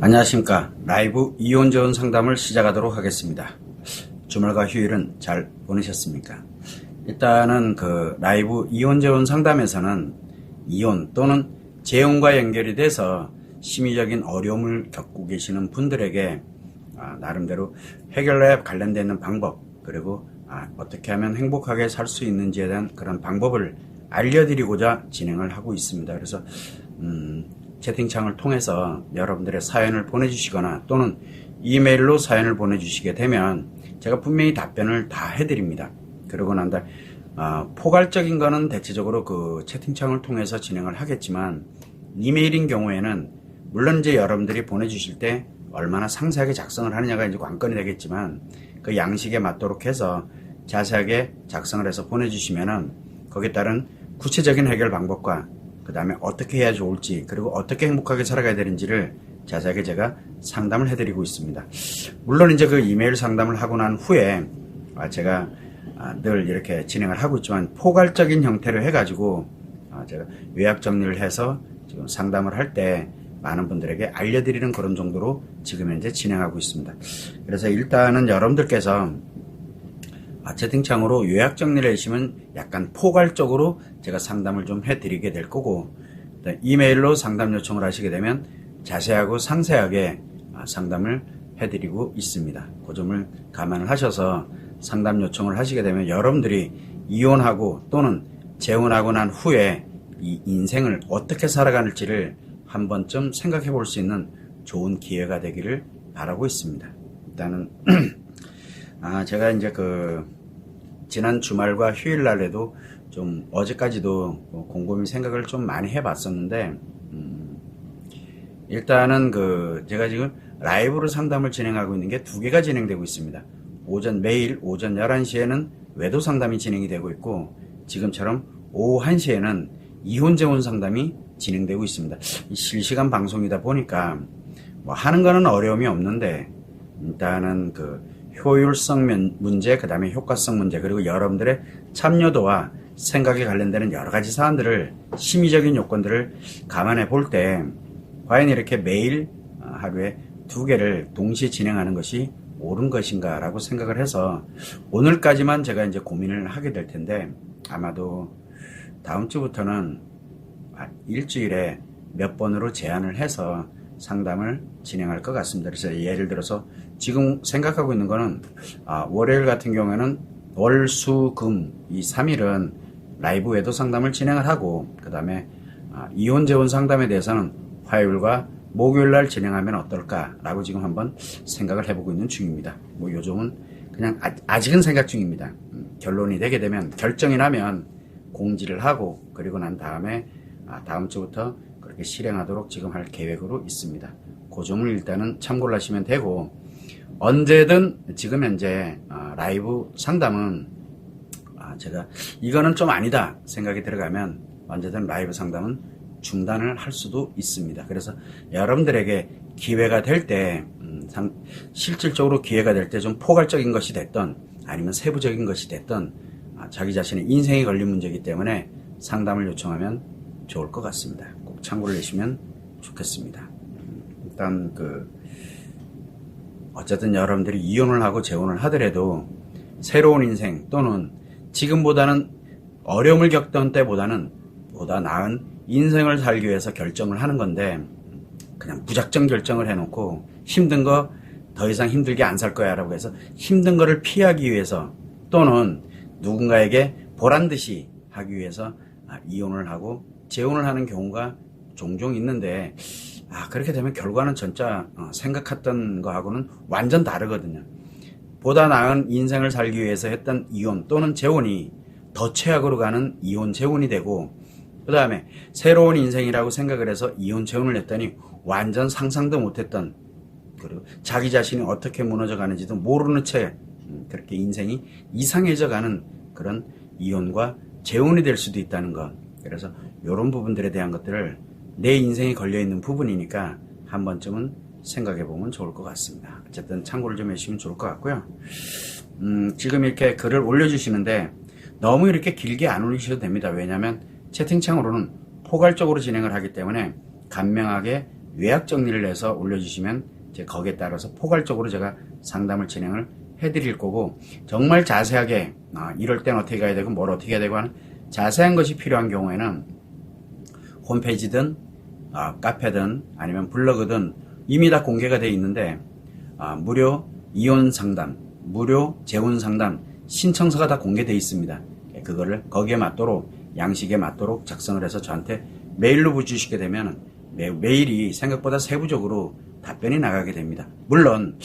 안녕하십니까. 라이브 이혼재혼 상담을 시작하도록 하겠습니다. 주말과 휴일은 잘 보내셨습니까? 일단은 라이브 이혼재혼 상담에서는 이혼 또는 재혼과 연결이 돼서 심리적인 어려움을 겪고 계시는 분들에게 나름대로 해결에 관련되어 있는 방법, 그리고 어떻게 하면 행복하게 살 수 있는지에 대한 그런 방법을 알려드리고자 진행을 하고 있습니다. 그래서 채팅창을 통해서 여러분들의 사연을 보내주시거나 또는 이메일로 사연을 보내주시게 되면 제가 분명히 답변을 다 해드립니다. 그러고 난 다음에 포괄적인 거는 대체적으로 채팅창을 통해서 진행을 하겠지만, 이메일인 경우에는 물론 이제 여러분들이 보내주실 때 얼마나 상세하게 작성을 하느냐가 이제 관건이 되겠지만, 그 양식에 맞도록 해서 자세하게 작성을 해서 보내주시면은 거기에 따른 구체적인 해결 방법과 그 다음에 어떻게 해야 좋을지, 그리고 어떻게 행복하게 살아가야 되는지를 자세하게 제가 상담을 해드리고 있습니다. 물론 이제 이메일 상담을 하고 난 후에 제가 늘 이렇게 진행을 하고 있지만, 포괄적인 형태로 해가지고 제가 요약 정리를 해서 지금 상담을 할 때 많은 분들에게 알려드리는 그런 정도로 지금 현재 진행하고 있습니다. 그래서 일단은 여러분들께서 채팅창으로 요약 정리를 해주시면 약간 포괄적으로 제가 상담을 좀 해드리게 될 거고, 이메일로 상담 요청을 하시게 되면 자세하고 상세하게 상담을 해드리고 있습니다. 그 점을 감안을 하셔서 상담 요청을 하시게 되면 여러분들이 이혼하고 또는 재혼하고 난 후에 이 인생을 어떻게 살아가는지를 한 번쯤 생각해 볼 수 있는 좋은 기회가 되기를 바라고 있습니다. 일단은 제가 이제 지난 주말과 휴일 날에도 좀 어제까지도 곰곰이 생각을 좀 많이 해봤었는데, 일단은 제가 지금 라이브로 상담을 진행하고 있는 게 2개가 진행되고 있습니다. 매일 오전 11시에는 외도 상담이 진행이 되고 있고, 지금처럼 오후 1시에는 이혼 재혼 상담이 진행되고 있습니다. 실시간 방송이다 보니까 하는 거는 어려움이 없는데, 일단은 효율성 문제, 그 다음에 효과성 문제, 그리고 여러분들의 참여도와 생각에 관련되는 여러 가지 사안들을, 심리적인 요건들을 감안해 볼 때 과연 이렇게 매일 하루에 2개를 동시에 진행하는 것이 옳은 것인가 라고 생각을 해서 오늘까지만 제가 이제 고민을 하게 될 텐데, 아마도 다음 주부터는 일주일에 몇 번으로 제한을 해서 상담을 진행할 것 같습니다. 그래서 예를 들어서 지금 생각하고 있는 거는 월요일 같은 경우에는 월, 수, 금 이 3일은 라이브 외도 상담을 진행을 하고, 그 다음에 이혼 재혼 상담에 대해서는 화요일과 목요일 날 진행하면 어떨까라고 지금 한번 생각을 해보고 있는 중입니다. 요즘은 그냥 아직은 생각 중입니다. 결론이 되게 되면, 결정이 나면 공지를 하고, 그리고 난 다음에 다음 주부터 그렇게 실행하도록 지금 할 계획으로 있습니다. 그 점을 일단은 참고를 하시면 되고, 언제든 지금 현재 라이브 상담은 제가 이거는 좀 아니다 생각이 들어가면 언제든 라이브 상담은 중단을 할 수도 있습니다. 그래서 여러분들에게 기회가 될 때, 실질적으로 기회가 될 때 좀 포괄적인 것이 됐던 아니면 세부적인 것이 됐던 자기 자신의 인생이 걸린 문제이기 때문에 상담을 요청하면 좋을 것 같습니다. 꼭 참고를 해주시면 좋겠습니다. 일단 어쨌든 여러분들이 이혼을 하고 재혼을 하더라도 새로운 인생 또는 지금보다는 어려움을 겪던 때보다는 보다 나은 인생을 살기 위해서 결정을 하는 건데, 그냥 무작정 결정을 해놓고 힘든 거 더 이상 힘들게 안 살 거야 라고 해서 힘든 거를 피하기 위해서 또는 누군가에게 보란듯이 하기 위해서 이혼을 하고 재혼을 하는 경우가 종종 있는데, 그렇게 되면 결과는 진짜 생각했던 거하고는 완전 다르거든요. 보다 나은 인생을 살기 위해서 했던 이혼 또는 재혼이 더 최악으로 가는 이혼 재혼이 되고, 그 다음에 새로운 인생이라고 생각을 해서 이혼 재혼을 했더니 완전 상상도 못했던, 그리고 자기 자신이 어떻게 무너져 가는지도 모르는 채 그렇게 인생이 이상해져 가는 그런 이혼과 재혼이 될 수도 있다는 것. 그래서 이런 부분들에 대한 것들을, 내 인생이 걸려있는 부분이니까 한 번쯤은 생각해 보면 좋을 것 같습니다. 어쨌든 참고를 좀 해주시면 좋을 것 같고요. 지금 이렇게 글을 올려주시는데 너무 이렇게 길게 안 올리셔도 됩니다. 왜냐하면 채팅창으로는 포괄적으로 진행을 하기 때문에 간명하게 요약 정리를 해서 올려주시면 거기에 따라서 포괄적으로 제가 상담을 진행을 해드릴 거고, 정말 자세하게 이럴 땐 어떻게 가야 되고 뭘 어떻게 해야 되고 하는 자세한 것이 필요한 경우에는 홈페이지든 카페든 아니면 블로그든 이미 다 공개가 되어 있는데, 무료 이혼 상담, 무료 재혼 상담 신청서가 다 공개되어 있습니다. 그거를 거기에 맞도록, 양식에 맞도록 작성을 해서 저한테 메일로 보내주시게 되면 메일이 생각보다 세부적으로 답변이 나가게 됩니다. 물론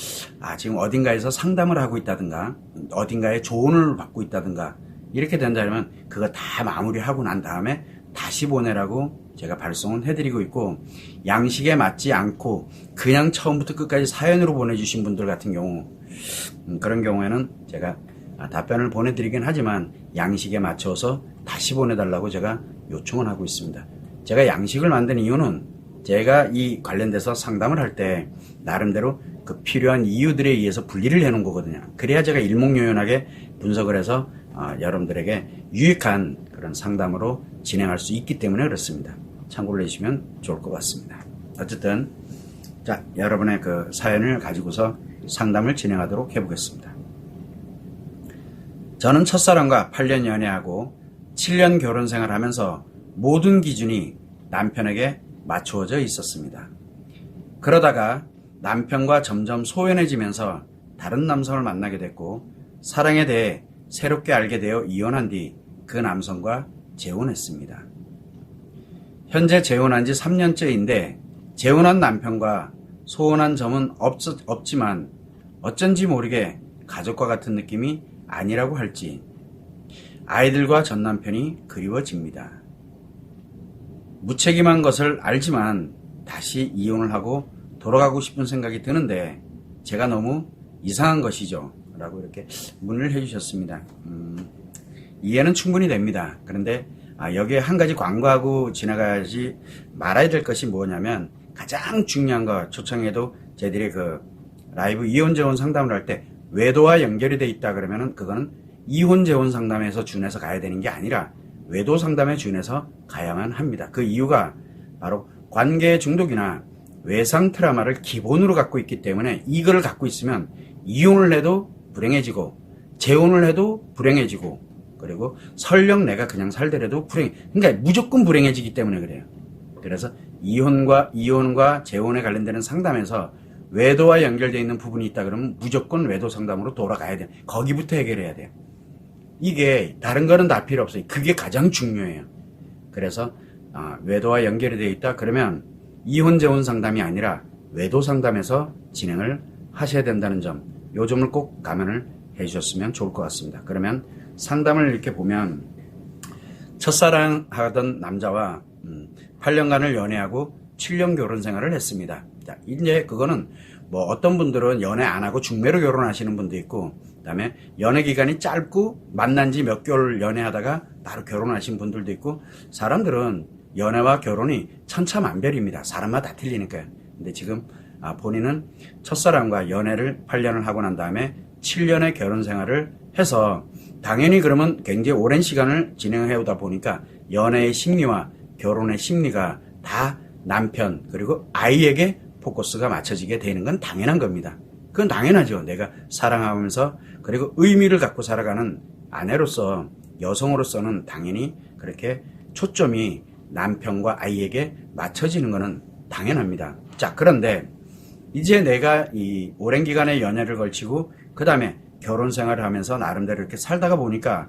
지금 어딘가에서 상담을 하고 있다든가 어딘가에 조언을 받고 있다든가 이렇게 된다면 그거 다 마무리하고 난 다음에 다시 보내라고 제가 발송은 해드리고 있고, 양식에 맞지 않고 그냥 처음부터 끝까지 사연으로 보내주신 분들 같은 경우, 그런 경우에는 제가 답변을 보내드리긴 하지만 양식에 맞춰서 다시 보내달라고 제가 요청을 하고 있습니다. 제가 양식을 만든 이유는 제가 이 관련돼서 상담을 할 때 나름대로 그 필요한 이유들에 의해서 분리를 해놓은 거거든요. 그래야 제가 일목요연하게 분석을 해서 여러분들에게 유익한 그런 상담으로 진행할 수 있기 때문에 그렇습니다. 참고를 해주시면 좋을 것 같습니다. 어쨌든 자, 여러분의 그 사연을 가지고서 상담을 진행하도록 해보겠습니다. 저는 첫사랑과 8년 연애하고 7년 결혼 생활하면서 모든 기준이 남편에게 맞추어져 있었습니다. 그러다가 남편과 점점 소연해지면서 다른 남성을 만나게 됐고, 사랑에 대해 새롭게 알게 되어 이혼한 뒤 그 남성과 재혼했습니다. 현재 재혼한 지 3년째인데 재혼한 남편과 소원한 점은 없지만 어쩐지 모르게 가족과 같은 느낌이 아니라고 할지 아이들과 전 남편이 그리워집니다. 무책임한 것을 알지만 다시 이혼을 하고 돌아가고 싶은 생각이 드는데 제가 너무 이상한 것이죠. 라고 이렇게 문을 해주셨습니다. 이해는 충분히 됩니다. 그런데 여기에 한 가지 광고하고 지나가지 말아야 될 것이 뭐냐면, 가장 중요한 거, 초청에도 저희들이 그 라이브 이혼 재혼 상담을 할 때 외도와 연결이 돼 있다 그러면은 그거는 이혼 재혼 상담에서 준해서 가야 되는 게 아니라 외도 상담에 준해서 가야만 합니다. 그 이유가 바로 관계 중독이나 외상 트라우마를 기본으로 갖고 있기 때문에 이거를 갖고 있으면 이혼을 해도 불행해지고 재혼을 해도 불행해지고, 그리고 설령 내가 그냥 살더라도 그러니까 무조건 불행해지기 때문에 그래요. 그래서 이혼과 재혼에 관련되는 상담에서 외도와 연결되어 있는 부분이 있다 그러면 무조건 외도 상담으로 돌아가야 돼요. 거기부터 해결해야 돼요. 이게 다른 거는 다 필요 없어요. 그게 가장 중요해요. 그래서 외도와 연결이 되어 있다 그러면 이혼 재혼 상담이 아니라 외도 상담에서 진행을 하셔야 된다는 점, 요 점을 꼭 감안을 해 주셨으면 좋을 것 같습니다. 그러면 상담을 이렇게 보면, 첫사랑하던 남자와 8년간을 연애하고 7년 결혼 생활을 했습니다. 자, 이제 그거는 뭐 어떤 분들은 연애 안 하고 중매로 결혼하시는 분도 있고, 그다음에 연애 기간이 짧고 만난 지 몇 개월 연애하다가 바로 결혼하신 분들도 있고, 사람들은 연애와 결혼이 천차만별입니다. 사람마다 다 틀리니까요. 근데 지금 본인은 첫사랑과 연애를 8년을 하고 난 다음에 7년의 결혼 생활을 해서, 당연히 그러면 굉장히 오랜 시간을 진행해 오다 보니까 연애의 심리와 결혼의 심리가 다 남편 그리고 아이에게 포커스가 맞춰지게 되는 건 당연한 겁니다. 그건 당연하죠. 내가 사랑하면서 그리고 의미를 갖고 살아가는 아내로서, 여성으로서는 당연히 그렇게 초점이 남편과 아이에게 맞춰지는 것은 당연합니다. 자, 그런데 이제 내가 이 오랜 기간의 연애를 걸치고 그 다음에 결혼 생활을 하면서 나름대로 이렇게 살다가 보니까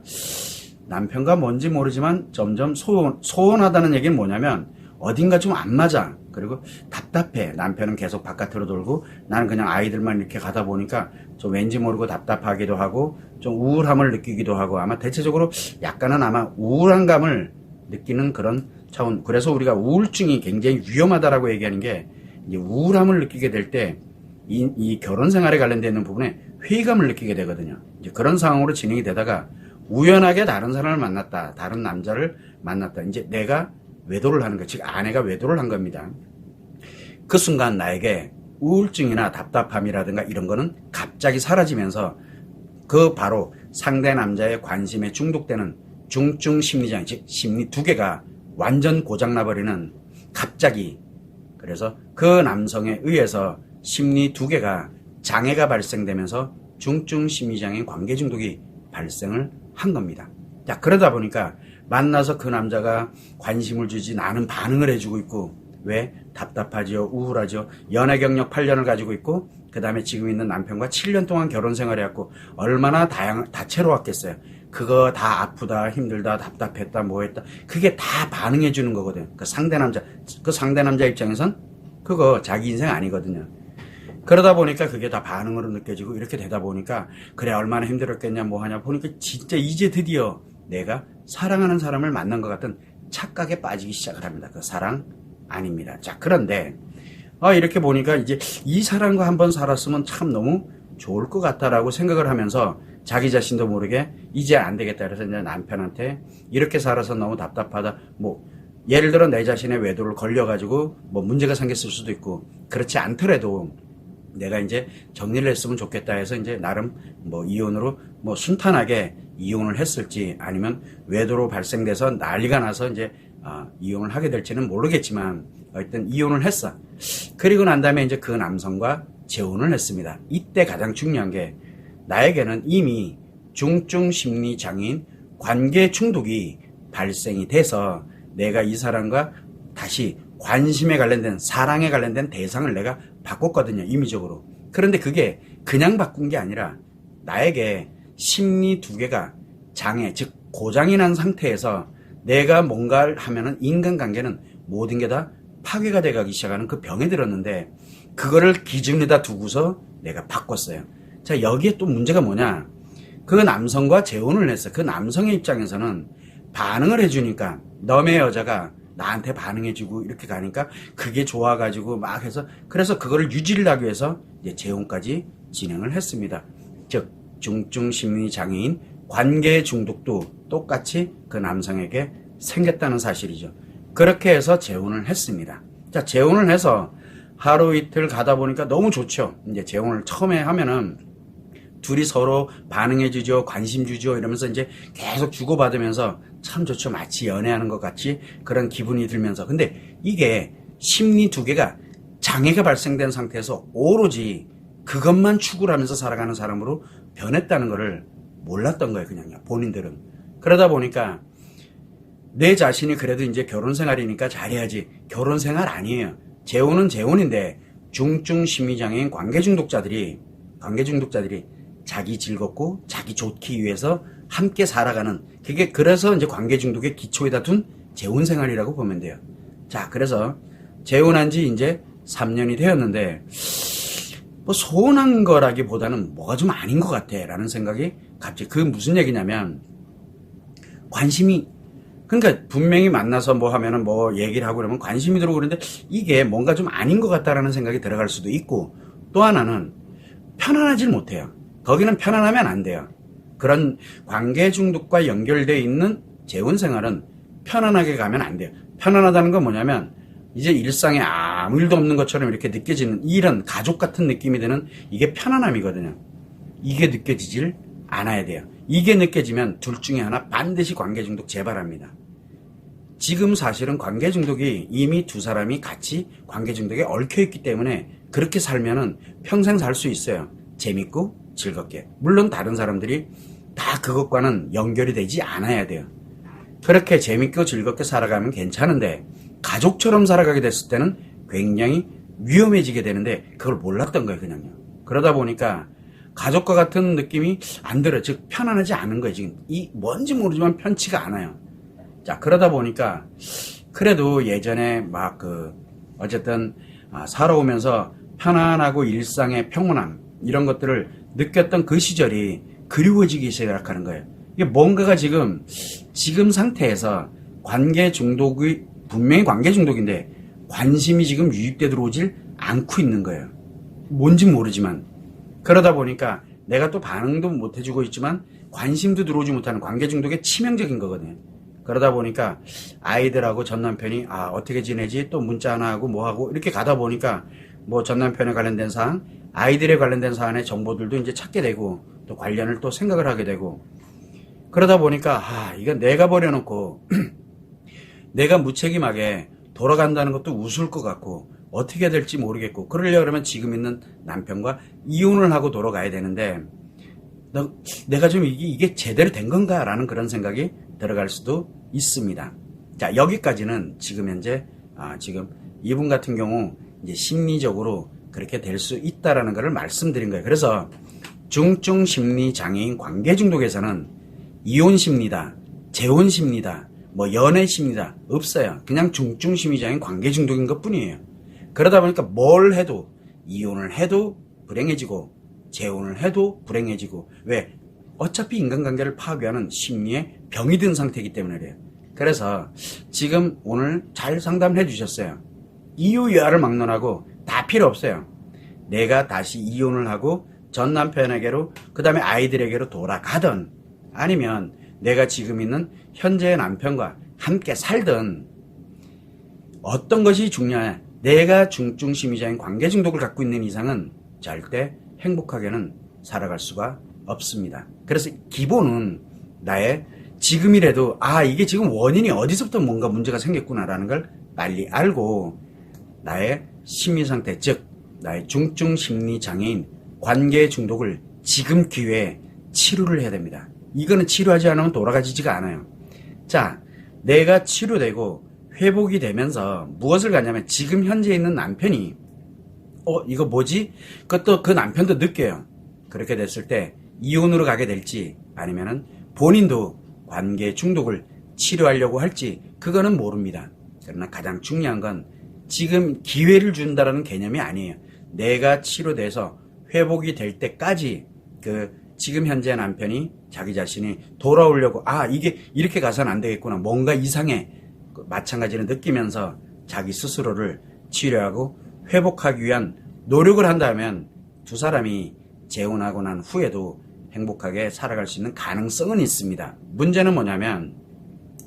남편과 뭔지 모르지만 점점 소원하다는 얘기는 뭐냐면 어딘가 좀 안 맞아. 그리고 답답해. 남편은 계속 바깥으로 돌고 나는 그냥 아이들만 이렇게 가다 보니까 좀 왠지 모르고 답답하기도 하고 좀 우울함을 느끼기도 하고, 아마 대체적으로 약간은 아마 우울한 감을 느끼는 그런 차원. 그래서 우리가 우울증이 굉장히 위험하다라고 얘기하는 게, 이제 우울함을 느끼게 될 때 이 결혼 생활에 관련되어 있는 부분에 회의감을 느끼게 되거든요. 이제 그런 상황으로 진행이 되다가 우연하게 다른 사람을 만났다. 다른 남자를 만났다. 이제 내가 외도를 하는 거, 즉 아내가 외도를 한 겁니다. 그 순간 나에게 우울증이나 답답함이라든가 이런 거는 갑자기 사라지면서 그 바로 상대 남자의 관심에 중독되는 중증 심리장, 즉 심리 두 개가 완전 고장나버리는 갑자기 그래서 그 남성에 의해서 심리 두 개가 장애가 발생되면서 중증 심리장애인 관계 중독이 발생을 한 겁니다. 자, 그러다 보니까 만나서 그 남자가 관심을 주지 나는 반응을 해주고 있고, 왜? 답답하지요, 우울하죠. 연애 경력 8년을 가지고 있고, 그 다음에 지금 있는 남편과 7년 동안 결혼 생활해왔고 얼마나 다채로웠겠어요. 그거 다 아프다, 힘들다, 답답했다, 뭐했다, 그게 다 반응해 주는 거거든. 그 상대 남자 입장에선 그거 자기 인생 아니거든요. 그러다 보니까 그게 다 반응으로 느껴지고, 이렇게 되다 보니까 그래 얼마나 힘들었겠냐 뭐 하냐 보니까 진짜 이제 드디어 내가 사랑하는 사람을 만난 것 같은 착각에 빠지기 시작을 합니다. 그 사랑 아닙니다. 자, 그런데 이렇게 보니까 이제 이 사람과 한번 살았으면 참 너무 좋을 것 같다라고 생각을 하면서 자기 자신도 모르게 이제 안 되겠다 그래서 이제 남편한테 이렇게 살아서 너무 답답하다, 뭐 예를 들어 내 자신의 외도를 걸려가지고 뭐 문제가 생겼을 수도 있고, 그렇지 않더라도 내가 이제 정리를 했으면 좋겠다 해서 이제 나름 뭐 이혼으로 뭐 순탄하게 이혼을 했을지, 아니면 외도로 발생돼서 난리가 나서 이제 이혼을 하게 될지는 모르겠지만 어쨌든 이혼을 했어. 그리고 난 다음에 이제 그 남성과 재혼을 했습니다. 이때 가장 중요한 게, 나에게는 이미 중증 심리 장애인 관계 중독이 발생이 돼서 내가 이 사람과 다시 관심에 관련된, 사랑에 관련된 대상을 내가 바꿨거든요, 임의적으로. 그런데 그게 그냥 바꾼 게 아니라 나에게 심리 두 개가 장애, 즉 고장이 난 상태에서 내가 뭔가를 하면은 인간관계는 모든 게 다 파괴가 돼가기 시작하는 그 병에 들었는데, 그거를 기준에다 두고서 내가 바꿨어요. 자, 여기에 또 문제가 뭐냐, 그 남성과 재혼을 했어. 그 남성의 입장에서는 반응을 해주니까, 너의 여자가 나한테 반응해주고 이렇게 가니까 그게 좋아가지고 막 해서, 그래서 그거를 유지를 하기 위해서 이제 재혼까지 진행을 했습니다. 즉 중증 심리 장애인 관계 중독도 똑같이 그 남성에게 생겼다는 사실이죠. 그렇게 해서 재혼을 했습니다. 자, 재혼을 해서 하루 이틀 가다 보니까 너무 좋죠. 이제 재혼을 처음에 하면은 둘이 서로 반응해주죠, 관심 주죠, 이러면서 이제 계속 주고받으면서 참 좋죠. 마치 연애하는 것 같이 그런 기분이 들면서. 근데 이게 심리 두 개가 장애가 발생된 상태에서 오로지 그것만 추구를 하면서 살아가는 사람으로 변했다는 것을 몰랐던 거예요, 그냥요, 본인들은. 그러다 보니까 내 자신이 그래도 이제 결혼 생활이니까 잘해야지. 결혼 생활 아니에요. 재혼은 재혼인데 중증 심리장애인 관계 중독자들이 자기 즐겁고 자기 좋기 위해서 함께 살아가는, 그게 그래서 이제 관계 중독의 기초에다 둔 재혼 생활이라고 보면 돼요. 자, 그래서 재혼한 지 이제 3년이 되었는데 뭐 서운한 거라기보다는 뭐가 좀 아닌 것 같아 라는 생각이 갑자기, 그게 무슨 얘기냐면, 관심이, 그러니까 분명히 만나서 뭐 하면은 뭐 얘기를 하고 그러면 관심이 들어오고 그러는데 이게 뭔가 좀 아닌 것 같다라는 생각이 들어갈 수도 있고, 또 하나는 편안하질 못해요. 거기는 편안하면 안 돼요. 그런 관계 중독과 연결되어 있는 재혼 생활은 편안하게 가면 안 돼요. 편안하다는 건 뭐냐면 이제 일상에 아무 일도 없는 것처럼 이렇게 느껴지는 이런 가족 같은 느낌이 드는, 이게 편안함이거든요. 이게 느껴지질 않아야 돼요. 이게 느껴지면 둘 중에 하나 반드시 관계 중독 재발합니다. 지금 사실은 관계 중독이 이미 두 사람이 같이 관계 중독에 얽혀있기 때문에 그렇게 살면은 평생 살 수 있어요. 재밌고 즐겁게. 물론 다른 사람들이 다 그것과는 연결이 되지 않아야 돼요. 그렇게 재밌고 즐겁게 살아가면 괜찮은데 가족처럼 살아가게 됐을 때는 굉장히 위험해지게 되는데 그걸 몰랐던 거예요, 그냥요. 그러다 보니까 가족과 같은 느낌이 안 들어요. 즉 편안하지 않은 거예요. 지금 이 뭔지 모르지만 편치가 않아요. 자, 그러다 보니까 그래도 예전에 막 어쨌든 살아오면서 편안하고 일상의 평온함 이런 것들을 느꼈던 그 시절이 그리워지기 시작하는 거예요. 이게 뭔가가 지금 상태에서 관계 중독이, 분명히 관계 중독인데 관심이 지금 유입돼 들어오질 않고 있는 거예요. 뭔지 모르지만. 그러다 보니까 내가 또 반응도 못 해주고 있지만 관심도 들어오지 못하는 관계 중독의 치명적인 거거든요. 그러다 보니까 아이들하고 전 남편이 어떻게 지내지, 또 문자 하나 하고 뭐 하고 이렇게 가다 보니까 뭐 전 남편에 관련된 사항, 아이들에 관련된 사안의 정보들도 이제 찾게 되고 또 관련을 또 생각을 하게 되고, 그러다 보니까 이건 내가 버려놓고 내가 무책임하게 돌아간다는 것도 우스울 것 같고, 어떻게 해야 될지 모르겠고, 그러려고 그러면 지금 있는 남편과 이혼을 하고 돌아가야 되는데, 내가 좀 이게 제대로 된 건가? 라는 그런 생각이 들어갈 수도 있습니다. 자, 여기까지는 지금 현재, 지금 이분 같은 경우, 이제 심리적으로 그렇게 될 수 있다라는 것을 말씀드린 거예요. 그래서 중증 심리 장애인 관계 중독에서는 이혼 심리다, 재혼 심리다, 뭐 연애 심리다 없어요. 그냥 중증 심리 장애인 관계 중독인 것 뿐이에요. 그러다 보니까 뭘 해도, 이혼을 해도 불행해지고 재혼을 해도 불행해지고, 왜? 어차피 인간관계를 파괴하는 심리에 병이 든 상태이기 때문에 그래요. 그래서 지금 오늘 잘 상담해 주셨어요. 이유야를 막론하고 다 필요 없어요. 내가 다시 이혼을 하고 전 남편에게로, 그 다음에 아이들에게로 돌아가든, 아니면 내가 지금 있는 현재의 남편과 함께 살든, 어떤 것이 중요해? 내가 중증 심리장애인 관계 중독을 갖고 있는 이상은 절대 행복하게는 살아갈 수가 없습니다. 그래서 기본은 나의 지금이라도, 이게 지금 원인이 어디서부터 뭔가 문제가 생겼구나라는 걸 빨리 알고, 나의 심리 상태, 즉 나의 중증 심리 장애인 관계 중독을 지금 기회에 치료를 해야 됩니다. 이거는 치료하지 않으면 돌아가지지가 않아요. 자, 내가 치료되고 회복이 되면서 무엇을 가냐면, 지금 현재 있는 남편이 이거 뭐지? 그것도 그 남편도 느껴요. 그렇게 됐을 때 이혼으로 가게 될지, 아니면은 본인도 관계 중독을 치료하려고 할지, 그거는 모릅니다. 그러나 가장 중요한 건 지금 기회를 준다라는 개념이 아니에요. 내가 치료돼서 회복이 될 때까지 지금 현재 남편이 자기 자신이 돌아오려고, 이게 이렇게 가서는 안 되겠구나, 뭔가 이상해, 마찬가지로 느끼면서 자기 스스로를 치료하고 회복하기 위한 노력을 한다면 두 사람이 재혼하고 난 후에도 행복하게 살아갈 수 있는 가능성은 있습니다. 문제는 뭐냐면,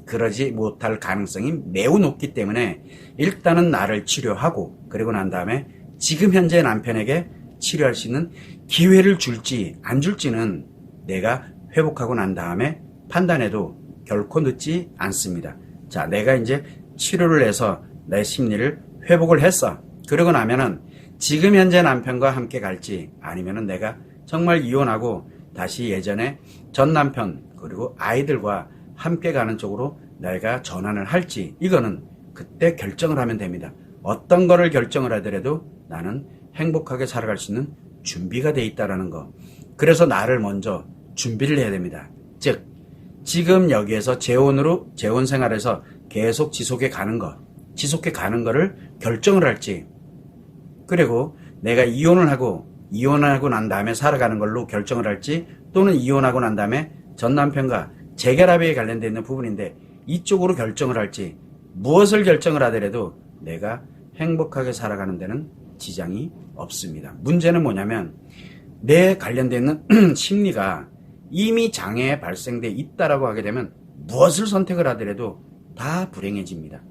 그러지 못할 가능성이 매우 높기 때문에 일단은 나를 치료하고, 그리고 난 다음에 지금 현재 남편에게 치료할 수 있는 기회를 줄지 안 줄지는 내가 회복하고 난 다음에 판단해도 결코 늦지 않습니다. 자, 내가 이제 치료를 해서 내 심리를 회복을 했어. 그러고 나면은 지금 현재 남편과 함께 갈지, 아니면은 내가 정말 이혼하고 다시 예전에 전 남편 그리고 아이들과 함께 가는 쪽으로 내가 전환을 할지, 이거는 그때 결정을 하면 됩니다. 어떤 거를 결정을 하더라도 나는 행복하게 살아갈 수 있는 준비가 돼 있다라는 거. 그래서 나를 먼저 준비를 해야 됩니다. 즉, 지금 여기에서 재혼 생활에서 계속 지속해 가는 거를 결정을 할지, 그리고 내가 이혼을 하고 난 다음에 살아가는 걸로 결정을 할지, 또는 이혼하고 난 다음에 전 남편과 재결합에 관련되어 있는 부분인데 이쪽으로 결정을 할지, 무엇을 결정을 하더라도 내가 행복하게 살아가는 데는 지장이 없습니다. 문제는 뭐냐면, 내 관련되어 있는 심리가 이미 장애에 발생돼 있다라고 하게 되면 무엇을 선택을 하더라도 다 불행해집니다.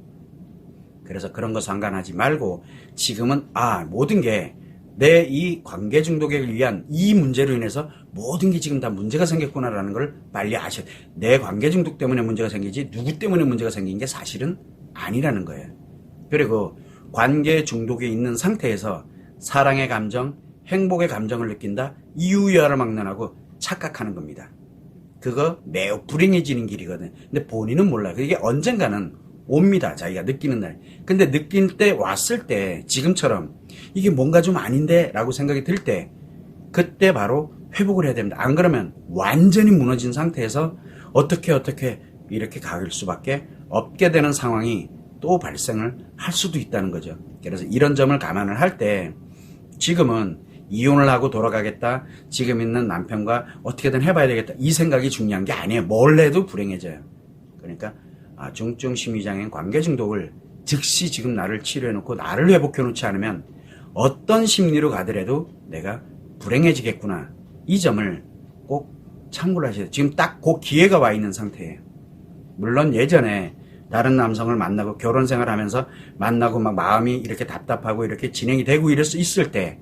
그래서 그런 거 상관하지 말고 지금은 모든 게 내 이 관계 중독에 위한 이 문제로 인해서 모든 게 지금 다 문제가 생겼구나라는 걸 빨리 아셔야 돼요. 내 관계 중독 때문에 문제가 생기지 누구 때문에 문제가 생긴 게 사실은 아니라는 거예요. 그리고 관계 중독에 있는 상태에서 사랑의 감정, 행복의 감정을 느낀다, 이유야를 막론하고 착각하는 겁니다. 그거 매우 불행해지는 길이거든. 근데 본인은 몰라요. 그게 언젠가는 옵니다. 자기가 느끼는 날. 근데 느낄 때, 왔을 때, 지금처럼 이게 뭔가 좀 아닌데 라고 생각이 들 때, 그때 바로 회복을 해야 됩니다. 안 그러면 완전히 무너진 상태에서 어떻게 이렇게 갈 수밖에 없게 되는 상황이 또 발생을 할 수도 있다는 거죠. 그래서 이런 점을 감안을 할 때 지금은 이혼을 하고 돌아가겠다, 지금 있는 남편과 어떻게든 해봐야 되겠다, 이 생각이 중요한 게 아니에요. 뭘 해도 불행해져요. 그러니까 중증 심리장애인 관계 중독을 즉시 지금 나를 치료해놓고 나를 회복해놓지 않으면 어떤 심리로 가더라도 내가 불행해지겠구나, 이 점을 꼭 참고를 하셔야 돼요. 지금 딱 그 기회가 와 있는 상태예요. 물론 예전에 다른 남성을 만나고 결혼 생활하면서 만나고 막 마음이 이렇게 답답하고 이렇게 진행이 되고 이럴 수 있을 때,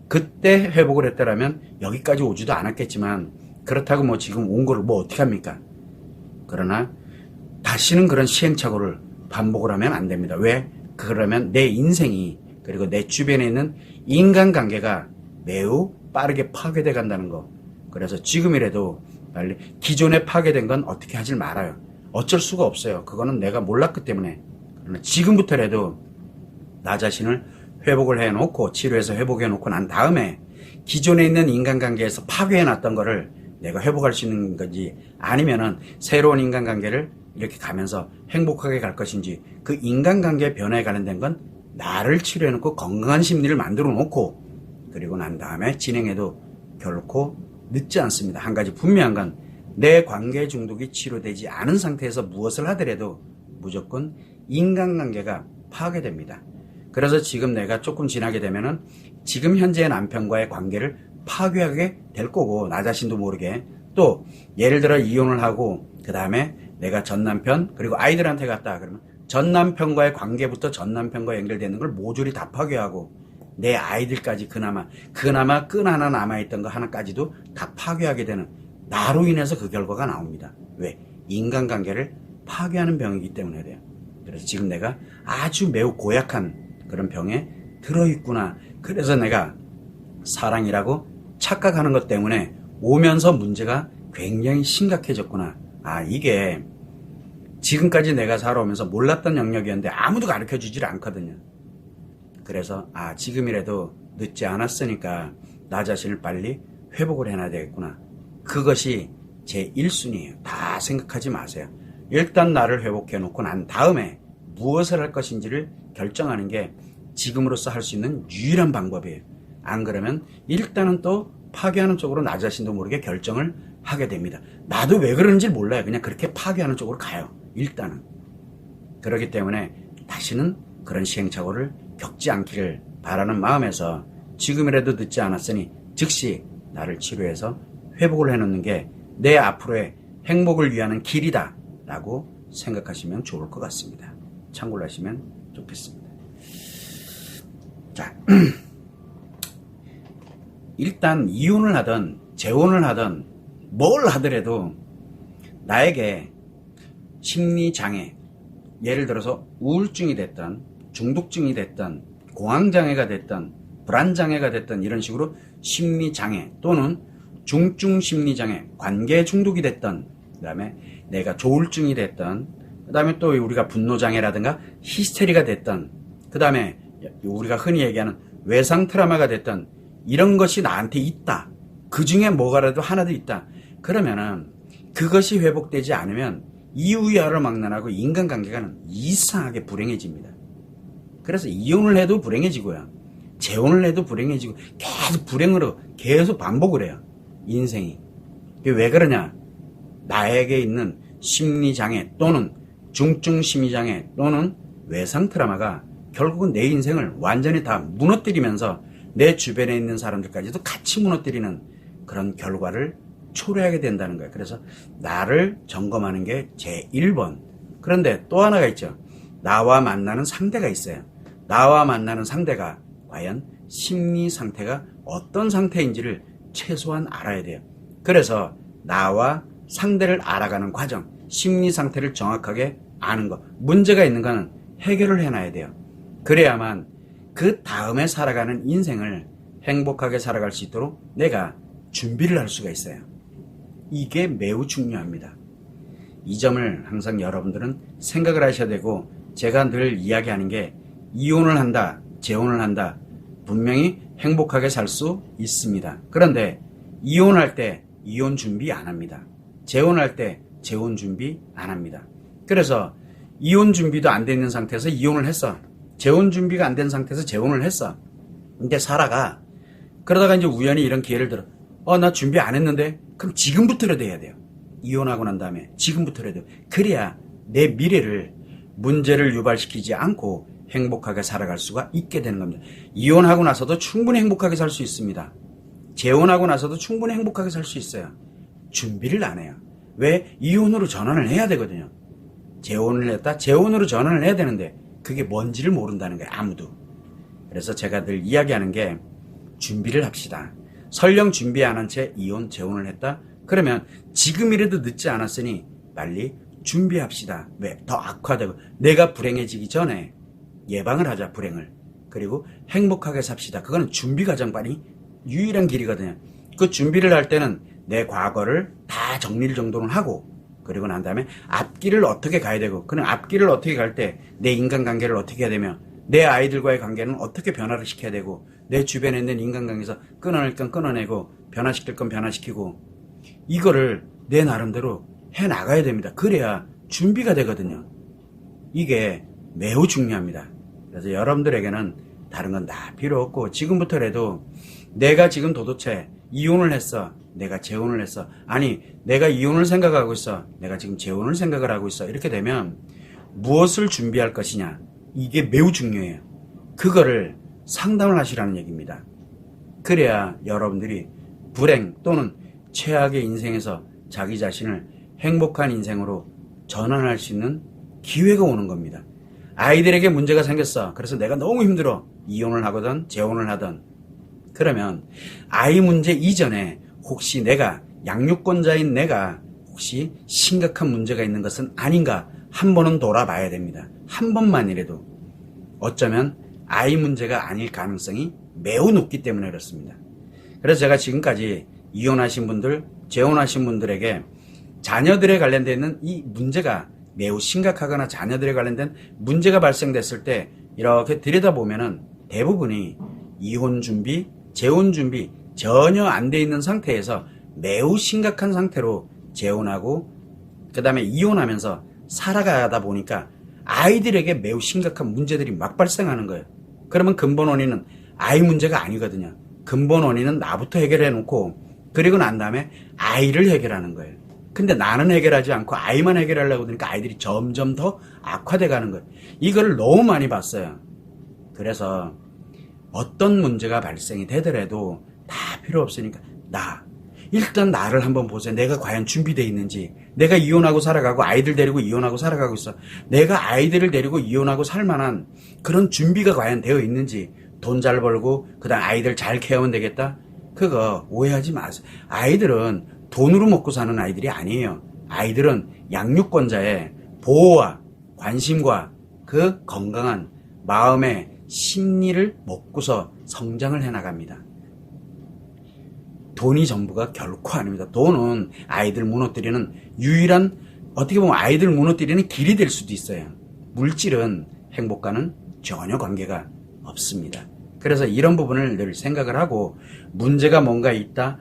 그때 회복을 했더라면 여기까지 오지도 않았겠지만, 그렇다고 뭐 지금 온 거를 뭐 어떻게 합니까? 그러나 다시는 그런 시행착오를 반복을 하면 안 됩니다. 왜? 그러면 내 인생이 그리고 내 주변에 있는 인간관계가 매우 빠르게 파괴돼 간다는 거. 그래서 지금이라도 빨리 기존에 파괴된 건 어떻게 하질 말아요. 어쩔 수가 없어요. 그거는 내가 몰랐기 때문에. 그러나 지금부터라도 나 자신을 회복을 해놓고 치료해서 회복해놓고 난 다음에 기존에 있는 인간관계에서 파괴해놨던 거를 내가 회복할 수 있는 건지 아니면은 새로운 인간관계를 이렇게 가면서 행복하게 갈 것인지 그 인간관계 변화에 관련된 건 나를 치료해놓고 건강한 심리를 만들어 놓고 그리고 난 다음에 진행해도 결코 늦지 않습니다. 한 가지 분명한 건 내 관계 중독이 치료되지 않은 상태에서 무엇을 하더라도 무조건 인간관계가 파괴됩니다. 그래서 지금 내가 조금 지나게 되면은 지금 현재의 남편과의 관계를 파괴하게 될 거고 나 자신도 모르게 또 예를 들어 이혼을 하고 그 다음에 내가 전 남편 그리고 아이들한테 갔다 그러면 전 남편과의 관계부터 전 남편과 연결되는 걸 모조리 다 파괴하고 내 아이들까지 그나마 끈 하나 남아있던 거 하나까지도 다 파괴하게 되는 나로 인해서 그 결과가 나옵니다. 왜? 인간관계를 파괴하는 병이기 때문에 그래요. 그래서 지금 내가 아주 매우 고약한 그런 병에 들어있구나. 그래서 내가 사랑이라고 착각하는 것 때문에 오면서 문제가 굉장히 심각해졌구나. 아, 이게 지금까지 내가 살아오면서 몰랐던 영역이었는데 아무도 가르쳐 주질 않거든요. 그래서 지금이라도 늦지 않았으니까 나 자신을 빨리 회복을 해놔야 되겠구나. 그것이 제 1순위예요. 다 생각하지 마세요. 일단 나를 회복해 놓고 난 다음에 무엇을 할 것인지를 결정하는 게 지금으로서 할 수 있는 유일한 방법이에요. 안 그러면 일단은 또 파괴하는 쪽으로 나 자신도 모르게 결정을 하게 됩니다. 나도 왜 그러는지 몰라요. 그냥 그렇게 파괴하는 쪽으로 가요. 일단은. 그렇기 때문에 다시는 그런 시행착오를 겪지 않기를 바라는 마음에서 지금이라도 늦지 않았으니 즉시 나를 치료해서 회복을 해놓는 게 내 앞으로의 행복을 위하는 길이다 라고 생각하시면 좋을 것 같습니다. 참고를 하시면 좋겠습니다. 자, 일단 이혼을 하든 재혼을 하든 뭘 하더라도 나에게 심리장애, 예를 들어서 우울증이 됐든 중독증이 됐든 공황장애가 됐든 불안장애가 됐든 이런 식으로 심리장애 또는 중증 심리장애, 관계 중독이 됐든 그 다음에 내가 조울증이 됐든 그 다음에 또 우리가 분노장애라든가 히스테리가 됐든 그 다음에 우리가 흔히 얘기하는 외상 트라우마가 됐든 이런 것이 나한테 있다. 그 중에 뭐가라도 하나도 있다. 그러면은 그것이 회복되지 않으면 이유야로 막론하고 인간관계가 이상하게 불행해집니다. 그래서 이혼을 해도 불행해지고요. 재혼을 해도 불행해지고 계속 불행으로 계속 반복을 해요. 인생이. 왜 그러냐? 나에게 있는 심리장애 또는 중증 심리장애 또는 외상 트라우마가 결국은 내 인생을 완전히 다 무너뜨리면서 내 주변에 있는 사람들까지도 같이 무너뜨리는 그런 결과를 초래하게 된다는 거예요. 그래서 나를 점검하는 게 제 1번. 그런데 또 하나가 있죠. 나와 만나는 상대가 있어요. 나와 만나는 상대가 과연 심리 상태가 어떤 상태인지를 최소한 알아야 돼요. 그래서 나와 상대를 알아가는 과정, 심리 상태를 정확하게 아는 것, 문제가 있는 거는 해결을 해놔야 돼요. 그래야만 그 다음에 살아가는 인생을 행복하게 살아갈 수 있도록 내가 준비를 할 수가 있어요. 이게 매우 중요합니다. 이 점을 항상 여러분들은 생각을 하셔야 되고 제가 늘 이야기하는 게 이혼을 한다, 재혼을 한다. 분명히 행복하게 살 수 있습니다. 그런데 이혼할 때 이혼 준비 안 합니다. 재혼할 때 재혼 준비 안 합니다. 그래서 이혼 준비도 안 돼 있는 상태에서 이혼을 했어. 재혼 준비가 안 된 상태에서 재혼을 했어. 근데 살아가. 그러다가 이제 우연히 이런 기회를 들어. 나 준비 안 했는데? 그럼 지금부터라도 해야 돼요. 이혼하고 난 다음에 지금부터라도. 그래야 내 미래를 문제를 유발시키지 않고 행복하게 살아갈 수가 있게 되는 겁니다. 이혼하고 나서도 충분히 행복하게 살 수 있습니다. 재혼하고 나서도 충분히 행복하게 살 수 있어요. 준비를 안 해요. 왜? 이혼으로 전환을 해야 되거든요. 재혼을 했다? 재혼으로 전환을 해야 되는데 그게 뭔지를 모른다는 거예요. 아무도. 그래서 제가 늘 이야기하는 게 준비를 합시다. 설령 준비 안 한 채 이혼, 재혼을 했다? 그러면 지금이라도 늦지 않았으니 빨리 준비합시다. 왜? 더 악화되고 내가 불행해지기 전에 예방을 하자, 불행을. 그리고 행복하게 삽시다. 그거는 준비 과정만이 유일한 길이거든요. 그 준비를 할 때는 내 과거를 다 정리를 정돈을 하고, 그리고 난 다음에 앞길을 어떻게 가야 되고, 그럼 앞길을 어떻게 갈 때 내 인간관계를 어떻게 해야 되며, 내 아이들과의 관계는 어떻게 변화를 시켜야 되고, 내 주변에 있는 인간관계에서 끊어낼 건 끊어내고, 변화시킬 건 변화시키고, 이거를 내 나름대로 해 나가야 됩니다. 그래야 준비가 되거든요. 이게 매우 중요합니다. 그래서 여러분들에게는 다른 건 다 필요 없고, 지금부터라도 내가 지금 도대체 이혼을 했어, 내가 재혼을 했어, 아니 내가 이혼을 생각하고 있어, 내가 지금 재혼을 생각을 하고 있어, 이렇게 되면 무엇을 준비할 것이냐, 이게 매우 중요해요. 그거를 상담을 하시라는 얘기입니다. 그래야 여러분들이 불행 또는 최악의 인생에서 자기 자신을 행복한 인생으로 전환할 수 있는 기회가 오는 겁니다. 아이들에게 문제가 생겼어, 그래서 내가 너무 힘들어, 이혼을 하거든 재혼을 하든, 그러면 아이 문제 이전에 혹시 내가, 양육권자인 내가 혹시 심각한 문제가 있는 것은 아닌가 한 번은 돌아봐야 됩니다. 한 번만이라도. 어쩌면 아이 문제가 아닐 가능성이 매우 높기 때문에 그렇습니다. 그래서 제가 지금까지 이혼하신 분들, 재혼하신 분들에게 자녀들에 관련되어 있는 이 문제가 매우 심각하거나 자녀들에 관련된 문제가 발생됐을 때 이렇게 들여다보면은 대부분이 이혼 준비, 재혼 준비 전혀 안 돼 있는 상태에서 매우 심각한 상태로 재혼하고 그 다음에 이혼하면서 살아가다 보니까 아이들에게 매우 심각한 문제들이 막 발생하는 거예요. 그러면 근본 원인은 아이 문제가 아니거든요. 근본 원인은 나부터 해결해 놓고 그리고 난 다음에 아이를 해결하는 거예요. 근데 나는 해결하지 않고 아이만 해결하려고 하니까 아이들이 점점 더 악화돼 가는 거예요. 이거를 너무 많이 봤어요. 그래서 어떤 문제가 발생이 되더라도 다 필요 없으니까 일단 나를 한번 보세요. 내가 과연 준비되어 있는지. 내가 이혼하고 살아가고 아이들 데리고 이혼하고 살아가고 있어. 내가 아이들을 데리고 이혼하고 살 만한 그런 준비가 과연 되어 있는지. 돈 잘 벌고 그다음 아이들 잘 케어하면 되겠다. 그거 오해하지 마세요. 아이들은 돈으로 먹고 사는 아이들이 아니에요. 아이들은 양육권자의 보호와 관심과 그 건강한 마음의 심리를 먹고서 성장을 해나갑니다. 돈이 전부가 결코 아닙니다. 돈은 아이들 무너뜨리는 유일한, 어떻게 보면 아이들 무너뜨리는 길이 될 수도 있어요. 물질은 행복과는 전혀 관계가 없습니다. 그래서 이런 부분을 늘 생각을 하고, 문제가 뭔가 있다,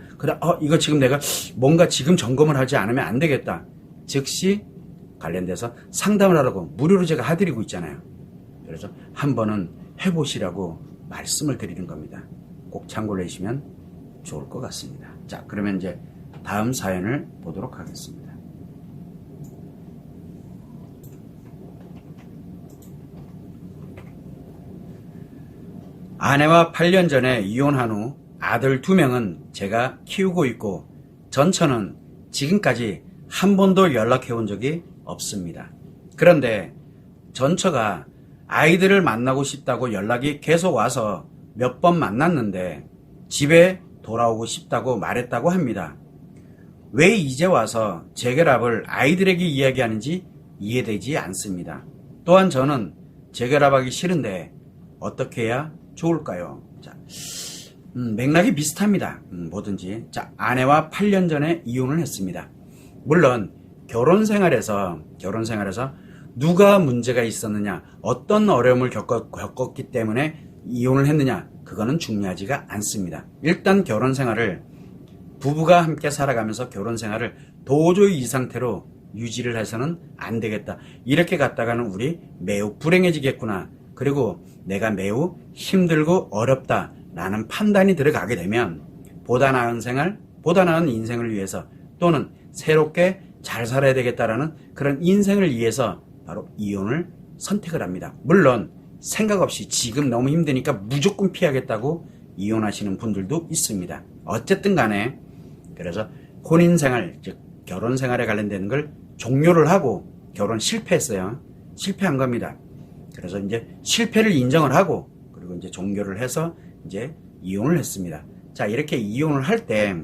이거 지금 내가 뭔가 지금 점검을 하지 않으면 안 되겠다, 즉시 관련돼서 상담을 하라고 무료로 제가 해드리고 있잖아요. 그래서 한 번은 해보시라고 말씀을 드리는 겁니다. 꼭 참고를 해주시면 좋을 것 같습니다. 자, 그러면 이제 다음 사연을 보도록 하겠습니다. 아내와 8년 전에 이혼한 후 아들 2명은 제가 키우고 있고 전처는 지금까지 한 번도 연락해 온 적이 없습니다. 그런데 전처가 아이들을 만나고 싶다고 연락이 계속 와서 몇 번 만났는데 집에 돌아오고 싶다고 말했다고 합니다. 왜 이제 와서 재결합을 아이들에게 이야기하는지 이해되지 않습니다. 또한 저는 재결합하기 싫은데 어떻게 해야 좋을까요? 자, 맥락이 비슷합니다. 뭐든지. 자, 아내와 8년 전에 이혼을 했습니다. 물론 결혼 생활에서 누가 문제가 있었느냐, 어떤 어려움을 겪었기 때문에 이혼을 했느냐, 그거는 중요하지가 않습니다. 일단 결혼 생활을, 부부가 함께 살아가면서 결혼 생활을 도저히 이 상태로 유지를 해서는 안 되겠다. 이렇게 갔다가는 우리 매우 불행해지겠구나. 그리고 내가 매우 힘들고 어렵다 라는 판단이 들어가게 되면 보다 나은 생활, 보다 나은 인생을 위해서, 또는 새롭게 잘 살아야 되겠다라는 그런 인생을 위해서 바로 이혼을 선택을 합니다. 물론 생각 없이 지금 너무 힘드니까 무조건 피하겠다고 이혼하시는 분들도 있습니다. 어쨌든 간에 그래서 혼인생활, 즉 결혼생활에 관련되는 걸 종료를 하고 결혼 실패했어요. 실패한 겁니다. 그래서 이제 실패를 인정을 하고 그리고 이제 종료를 해서 이제 이혼을 했습니다. 자, 이렇게 이혼을 할 때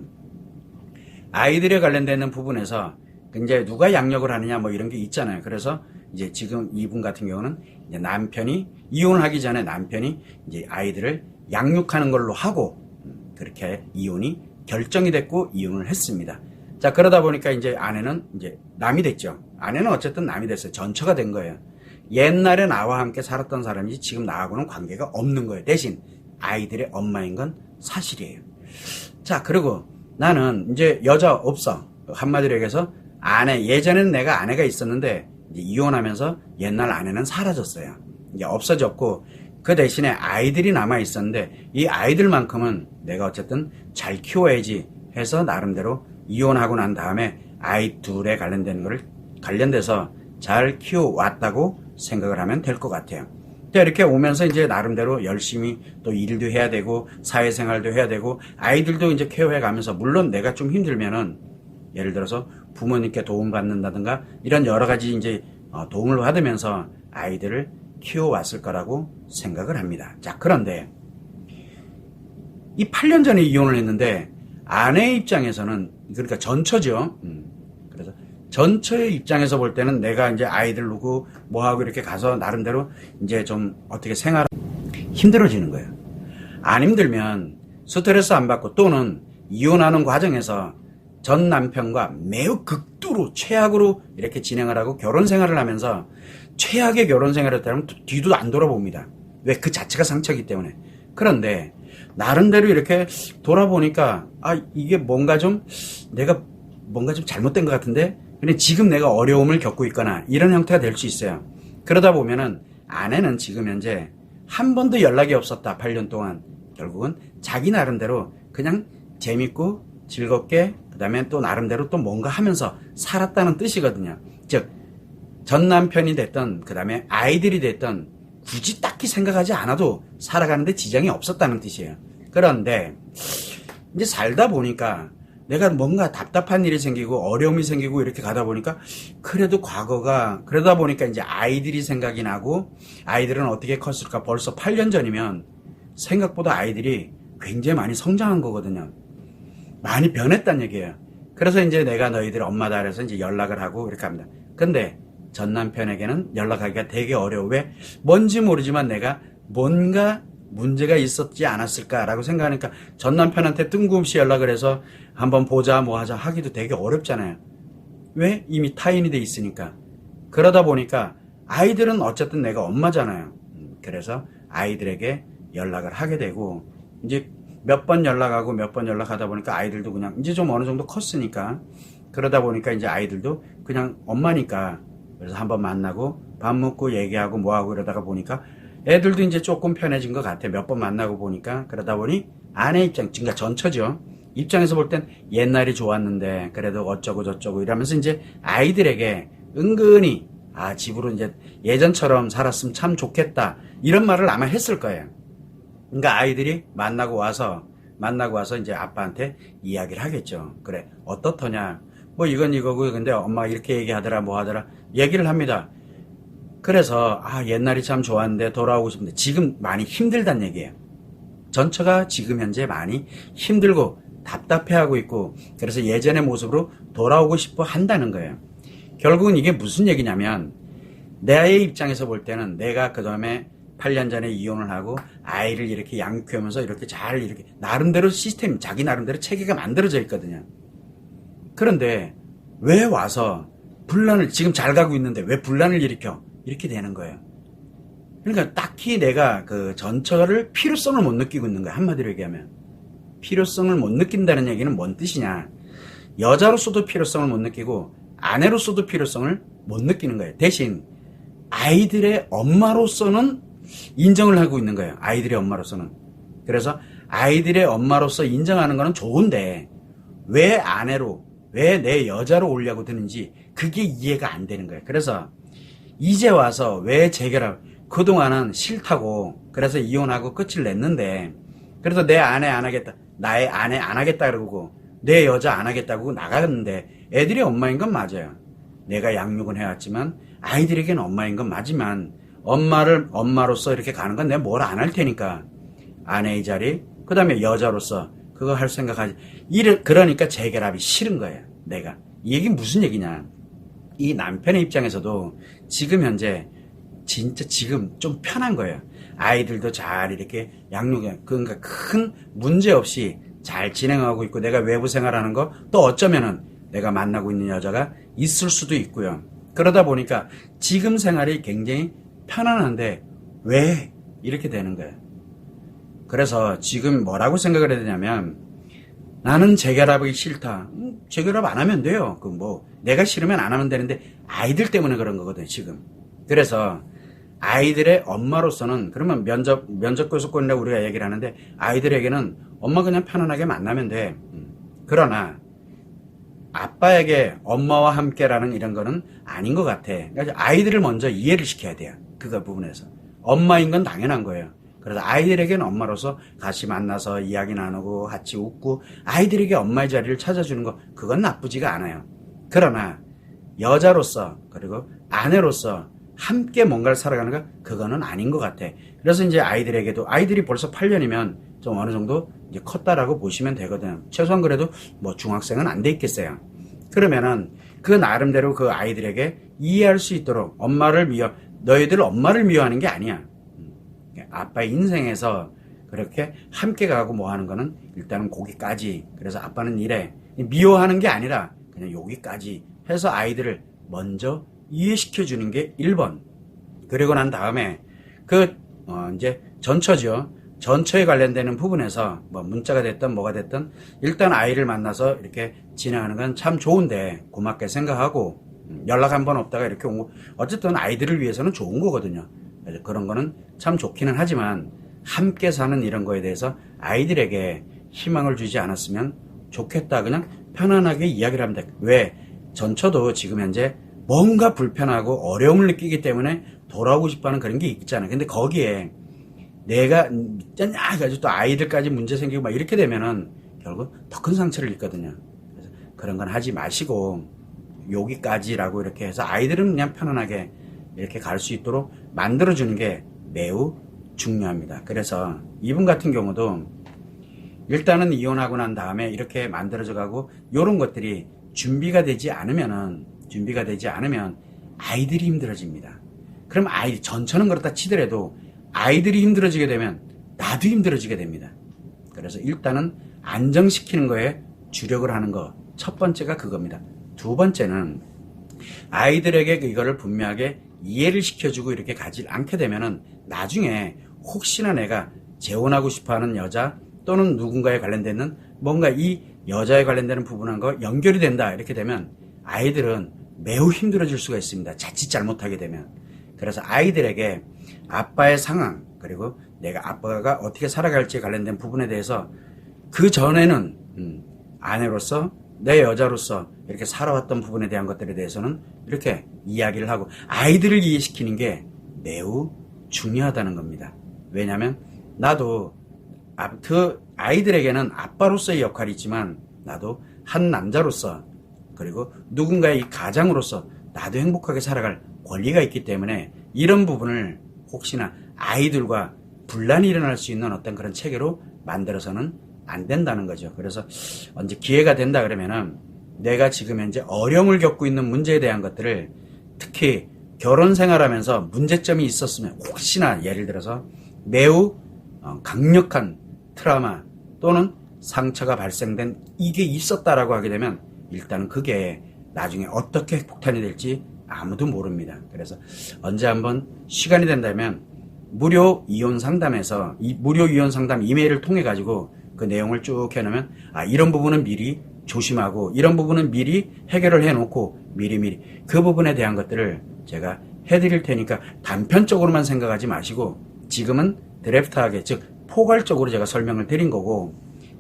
아이들에 관련되는 부분에서 이제 누가 양육을 하느냐 뭐 이런 게 있잖아요. 그래서 이제 지금 이분 같은 경우는 이제 남편이 이혼을 하기 전에 남편이 이제 아이들을 양육하는 걸로 하고 그렇게 이혼이 결정이 됐고 이혼을 했습니다. 자, 그러다 보니까 이제 아내는 이제 남이 됐죠. 아내는 어쨌든 남이 됐어요. 전처가 된 거예요. 옛날에 나와 함께 살았던 사람이지 지금 나하고는 관계가 없는 거예요. 대신 아이들의 엄마인 건 사실이에요. 자, 그리고 나는 이제 여자 없어. 한마디로 얘기해서 예전에는 내가 아내가 있었는데 이제 이혼하면서 옛날 아내는 사라졌어요. 이제 없어졌고 그 대신에 아이들이 남아 있었는데 이 아이들만큼은 내가 어쨌든 잘 키워야지 해서 나름대로 이혼하고 난 다음에 아이 둘에 관련돼서 잘 키워왔다고 생각을 하면 될 것 같아요. 이렇게 오면서 이제 나름대로 열심히 또 일도 해야 되고 사회생활도 해야 되고 아이들도 이제 케어해 가면서 물론 내가 좀 힘들면은 예를 들어서 부모님께 도움받는다든가 이런 여러 가지 이제 도움을 받으면서 아이들을 키워왔을 거라고 생각을 합니다. 자, 그런데 이 8년 전에 이혼을 했는데 아내의 입장에서는 그러니까 전처죠. 그래서 전처의 입장에서 볼 때는 내가 이제 아이들 누구 뭐하고 이렇게 가서 나름대로 이제 좀 어떻게 생활 힘들어지는 거예요. 안 힘들면 스트레스 안 받고 또는 이혼하는 과정에서 전 남편과 매우 극도로 최악으로 이렇게 진행을 하고 결혼 생활을 하면서 최악의 결혼 생활을 했다면 뒤도 안 돌아봅니다. 왜? 그 자체가 상처이기 때문에. 그런데 나름대로 이렇게 돌아보니까 이게 내가 뭔가 좀 잘못된 것 같은데 근데 지금 내가 어려움을 겪고 있거나 이런 형태가 될 수 있어요. 그러다 보면은 아내는 지금 현재 한 번도 연락이 없었다. 8년 동안. 결국은 자기 나름대로 그냥 재밌고 즐겁게 그다음에 또 나름대로 또 뭔가 하면서 살았다는 뜻이거든요. 즉 전 남편이 됐던 그다음에 아이들이 됐던 굳이 딱히 생각하지 않아도 살아가는데 지장이 없었다는 뜻이에요. 그런데 이제 살다 보니까 내가 뭔가 답답한 일이 생기고 어려움이 생기고 이렇게 가다 보니까 그래도 그러다 보니까 이제 아이들이 생각이 나고 아이들은 어떻게 컸을까. 벌써 8년 전이면 생각보다 아이들이 굉장히 많이 성장한 거거든요. 많이 변했단 얘기예요. 그래서 이제 내가 너희들 엄마다 그래서 이제 연락을 하고 이렇게 합니다. 근데 전 남편에게는 연락하기가 되게 어려워. 왜? 뭔지 모르지만 내가 뭔가 문제가 있었지 않았을까라고 생각하니까 전 남편한테 뜬금없이 연락을 해서 한번 보자 뭐 하자 하기도 되게 어렵잖아요. 왜? 이미 타인이 돼 있으니까. 그러다 보니까 아이들은 어쨌든 내가 엄마잖아요. 그래서 아이들에게 연락을 하게 되고 이제 몇 번 연락하고 몇 번 연락하다 보니까 아이들도 그냥 이제 좀 어느 정도 컸으니까 그러다 보니까 이제 아이들도 그냥 엄마니까 그래서 한번 만나고 밥 먹고 얘기하고 뭐하고 이러다가 보니까 애들도 이제 조금 편해진 것 같아. 몇 번 만나고 보니까. 그러다 보니 아내 입장, 그러니까 전처죠. 입장에서 볼 땐 옛날이 좋았는데 그래도 어쩌고 저쩌고 이러면서 이제 아이들에게 은근히 집으로 이제 예전처럼 살았으면 참 좋겠다 이런 말을 아마 했을 거예요. 그러니까 아이들이 만나고 와서 이제 아빠한테 이야기를 하겠죠. 그래, 어떻더냐? 뭐 이건 이거고 근데 엄마가 이렇게 얘기하더라 뭐 하더라 얘기를 합니다. 그래서 옛날이 참 좋았는데 돌아오고 싶은데 지금 많이 힘들단 얘기예요. 전처가 지금 현재 많이 힘들고 답답해하고 있고 그래서 예전의 모습으로 돌아오고 싶어 한다는 거예요. 결국은 이게 무슨 얘기냐면 내 입장에서 볼 때는 내가 그 다음에 8년 전에 이혼을 하고 아이를 이렇게 양육하면서 이렇게 잘 이렇게 나름대로 시스템 자기 나름대로 체계가 만들어져 있거든요. 그런데 왜 와서 분란을 지금 잘 가고 있는데 왜 분란을 일으켜? 이렇게 되는 거예요. 그러니까 딱히 내가 그 전처를 필요성을 못 느끼고 있는 거야. 한마디로 얘기하면. 필요성을 못 느낀다는 얘기는 뭔 뜻이냐. 여자로서도 필요성을 못 느끼고 아내로서도 필요성을 못 느끼는 거예요. 대신 아이들의 엄마로서는 인정을 하고 있는 거예요. 아이들의 엄마로서는. 그래서 아이들의 엄마로서 인정하는 거는 좋은데 왜 아내로 왜 내 여자로 오려고 드는지 그게 이해가 안 되는 거예요. 그래서 이제 와서 왜 재결합 그동안은 싫다고 그래서 이혼하고 끝을 냈는데 그래서 내 아내 안 하겠다 나의 아내 안 하겠다 그러고 내 여자 안 하겠다고 나갔는데 애들이 엄마인 건 맞아요. 내가 양육은 해왔지만 아이들에게는 엄마인 건 맞지만 엄마를 엄마로서 이렇게 가는 건 내가 뭘 안 할 테니까 아내의 자리 그 다음에 여자로서 그거 할 생각하지 그러니까 재결합이 싫은 거예요. 내가 이 얘기 무슨 얘기냐 이 남편의 입장에서도 지금 현재 진짜 지금 좀 편한 거예요. 아이들도 잘 이렇게 양육해, 그러니까 큰 문제 없이 잘 진행하고 있고, 내가 외부 생활하는 거 또 어쩌면은 내가 만나고 있는 여자가 있을 수도 있고요. 그러다 보니까 지금 생활이 굉장히 편안한데 왜 이렇게 되는 거예요. 그래서 지금 뭐라고 생각을 해야 되냐면, 나는 재결합이 싫다. 재결합 안 하면 돼요. 그 뭐 내가 싫으면 안 하면 되는데 아이들 때문에 그런 거거든요, 지금. 그래서 아이들의 엄마로서는, 그러면 면접 교섭권이라고 우리가 얘기를 하는데, 아이들에게는 엄마 그냥 편안하게 만나면 돼. 그러나 아빠에게 엄마와 함께라는 이런 거는 아닌 것 같아. 그러니까 아이들을 먼저 이해를 시켜야 돼요. 그거 부분에서. 엄마인 건 당연한 거예요. 그래서 아이들에게는 엄마로서 같이 만나서 이야기 나누고 같이 웃고 아이들에게 엄마의 자리를 찾아주는 거, 그건 나쁘지가 않아요. 그러나 여자로서 그리고 아내로서 함께 뭔가를 살아가는 거, 그거는 아닌 것 같아. 그래서 이제 아이들에게도, 아이들이 벌써 8년이면 좀 어느 정도 이제 컸다라고 보시면 되거든. 최소한 그래도 뭐 중학생은 안 돼 있겠어요. 그러면은 그 나름대로 그 아이들에게 이해할 수 있도록 너희들 엄마를 미워하는 게 아니야. 아빠의 인생에서 그렇게 함께 가고 뭐 하는 거는 일단은 거기까지. 그래서 아빠는 이래. 미워하는 게 아니라 그냥 여기까지 해서 아이들을 먼저 이해시켜 주는 게 1번. 그리고 난 다음에 이제 전처죠. 전처에 관련되는 부분에서 뭐 문자가 됐든 뭐가 됐든 일단 아이를 만나서 이렇게 진행하는 건 참 좋은데, 고맙게 생각하고 연락 한 번 없다가 이렇게 온 거, 어쨌든 아이들을 위해서는 좋은 거거든요. 그래서 그런 거는 참 좋기는 하지만 함께 사는 이런 거에 대해서 아이들에게 희망을 주지 않았으면 좋겠다. 그냥 편안하게 이야기를 하면 돼. 왜? 전처도 지금 현재 뭔가 불편하고 어려움을 느끼기 때문에 돌아오고 싶어하는 그런 게 있잖아요. 근데 거기에 내가 해가지고 또 아이들까지 문제 생기고 막 이렇게 되면은 결국 더 큰 상처를 입거든요. 그래서 그런 건 하지 마시고 여기까지라고 이렇게 해서 아이들은 그냥 편안하게 이렇게 갈 수 있도록 만들어주는 게 매우 중요합니다. 그래서 이분 같은 경우도 일단은 이혼하고 난 다음에 이렇게 만들어져 가고, 이런 것들이 준비가 되지 않으면 아이들이 힘들어집니다. 그럼 전처는 그렇다 치더라도 아이들이 힘들어지게 되면 나도 힘들어지게 됩니다. 그래서 일단은 안정시키는 거에 주력을 하는 거, 첫 번째가 그겁니다. 두 번째는 아이들에게 이거를 분명하게 이해를 시켜주고 이렇게 가지 않게 되면은 나중에 혹시나 내가 재혼하고 싶어하는 여자 또는 누군가에 관련되는 뭔가 이 여자에 관련되는 부분과 연결이 된다 이렇게 되면 아이들은 매우 힘들어질 수가 있습니다. 자칫 잘못하게 되면. 그래서 아이들에게 아빠의 상황, 그리고 내가 아빠가 어떻게 살아갈지에 관련된 부분에 대해서 그 전에는 아내로서 내 여자로서 이렇게 살아왔던 부분에 대한 것들에 대해서는 이렇게 이야기를 하고 아이들을 이해시키는 게 매우 중요하다는 겁니다. 왜냐하면 나도 그 아이들에게는 아빠로서의 역할이 있지만 나도 한 남자로서 그리고 누군가의 이 가장으로서 나도 행복하게 살아갈 권리가 있기 때문에 이런 부분을 혹시나 아이들과 분란이 일어날 수 있는 어떤 그런 체계로 만들어서는 안 된다는 거죠. 그래서 언제 기회가 된다 그러면은 내가 지금 현재 어려움을 겪고 있는 문제에 대한 것들을, 특히 결혼 생활하면서 문제점이 있었으면 혹시나 예를 들어서 매우 강력한 트라우마 또는 상처가 발생된 이게 있었다라고 하게 되면 일단은 그게 나중에 어떻게 폭탄이 될지 아무도 모릅니다. 그래서 언제 한번 시간이 된다면 무료 이혼 상담에서 이 무료 이혼 상담 이메일을 통해 가지고 그 내용을 쭉 해놓으면 이런 부분은 미리 조심하고 이런 부분은 미리 해결을 해놓고 미리미리 그 부분에 대한 것들을 제가 해드릴 테니까 단편적으로만 생각하지 마시고 지금은 드래프트하게, 즉 포괄적으로 제가 설명을 드린 거고,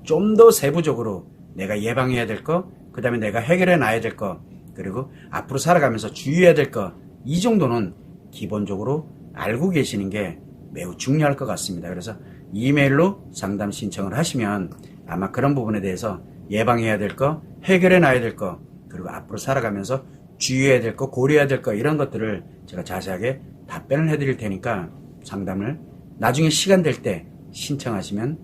좀 더 세부적으로 내가 예방해야 될 거, 그 다음에 내가 해결해 놔야 될 거, 그리고 앞으로 살아가면서 주의해야 될 거, 이 정도는 기본적으로 알고 계시는 게 매우 중요할 것 같습니다. 그래서 이메일로 상담 신청을 하시면 아마 그런 부분에 대해서 예방해야 될 거, 해결해 놔야 될 거, 그리고 앞으로 살아가면서 주의해야 될 거, 고려해야 될 거, 이런 것들을 제가 자세하게 답변을 해드릴 테니까 상담을 나중에 시간 될 때 신청하시면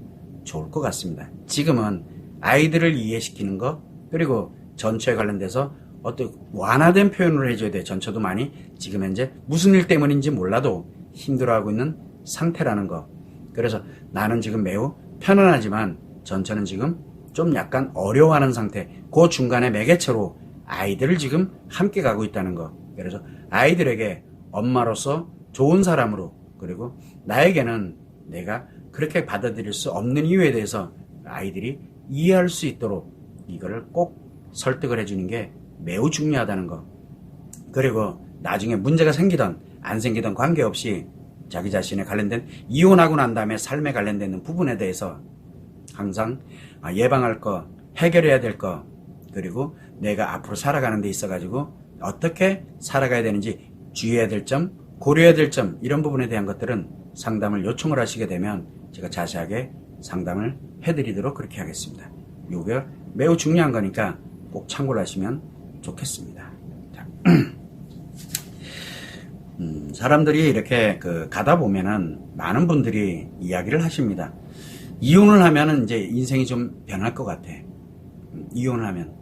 좋을 것 같습니다. 지금은 아이들을 이해시키는 거, 그리고 전처에 관련돼서 어떤 완화된 표현을 해줘야 돼. 전처도 많이 지금 현재 무슨 일 때문인지 몰라도 힘들어하고 있는 상태라는 거. 그래서 나는 지금 매우 편안하지만 전처는 지금 좀 약간 어려워하는 상태. 그 중간에 매개체로 아이들을 지금 함께 가고 있다는 거. 그래서 아이들에게 엄마로서 좋은 사람으로, 그리고 나에게는 내가 그렇게 받아들일 수 없는 이유에 대해서 아이들이 이해할 수 있도록 이거를 꼭 설득을 해주는 게 매우 중요하다는 거. 그리고 나중에 문제가 생기던 안 생기던 관계없이 자기 자신에 관련된, 이혼하고 난 다음에 삶에 관련된 부분에 대해서 항상 예방할 거, 해결해야 될 거, 그리고 내가 앞으로 살아가는 데 있어 가지고 어떻게 살아가야 되는지 주의해야 될 점, 고려해야 될 점, 이런 부분에 대한 것들은 상담을 요청을 하시게 되면 제가 자세하게 상담을 해드리도록 그렇게 하겠습니다. 이게 매우 중요한 거니까 꼭 참고를 하시면 좋겠습니다. 자. 사람들이 이렇게 가다 보면은 많은 분들이 이야기를 하십니다. 이혼을 하면은 이제 인생이 좀 변할 것 같아. 이혼을 하면.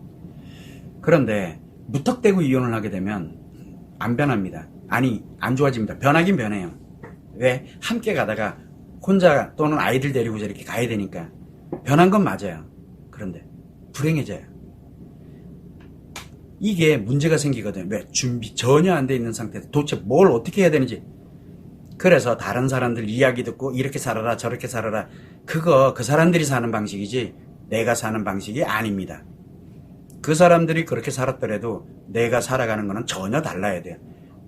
그런데 무턱대고 이혼을 하게 되면 안 변합니다. 아니, 안 좋아집니다. 변하긴 변해요. 왜? 함께 가다가 혼자 또는 아이들 데리고 저렇게 가야 되니까. 변한 건 맞아요. 그런데 불행해져요. 이게 문제가 생기거든요. 왜? 준비 전혀 안 돼 있는 상태에서 도대체 뭘 어떻게 해야 되는지. 그래서 다른 사람들 이야기 듣고 이렇게 살아라 저렇게 살아라, 그거 그 사람들이 사는 방식이지 내가 사는 방식이 아닙니다. 그 사람들이 그렇게 살았더라도 내가 살아가는 거는 전혀 달라야 돼요.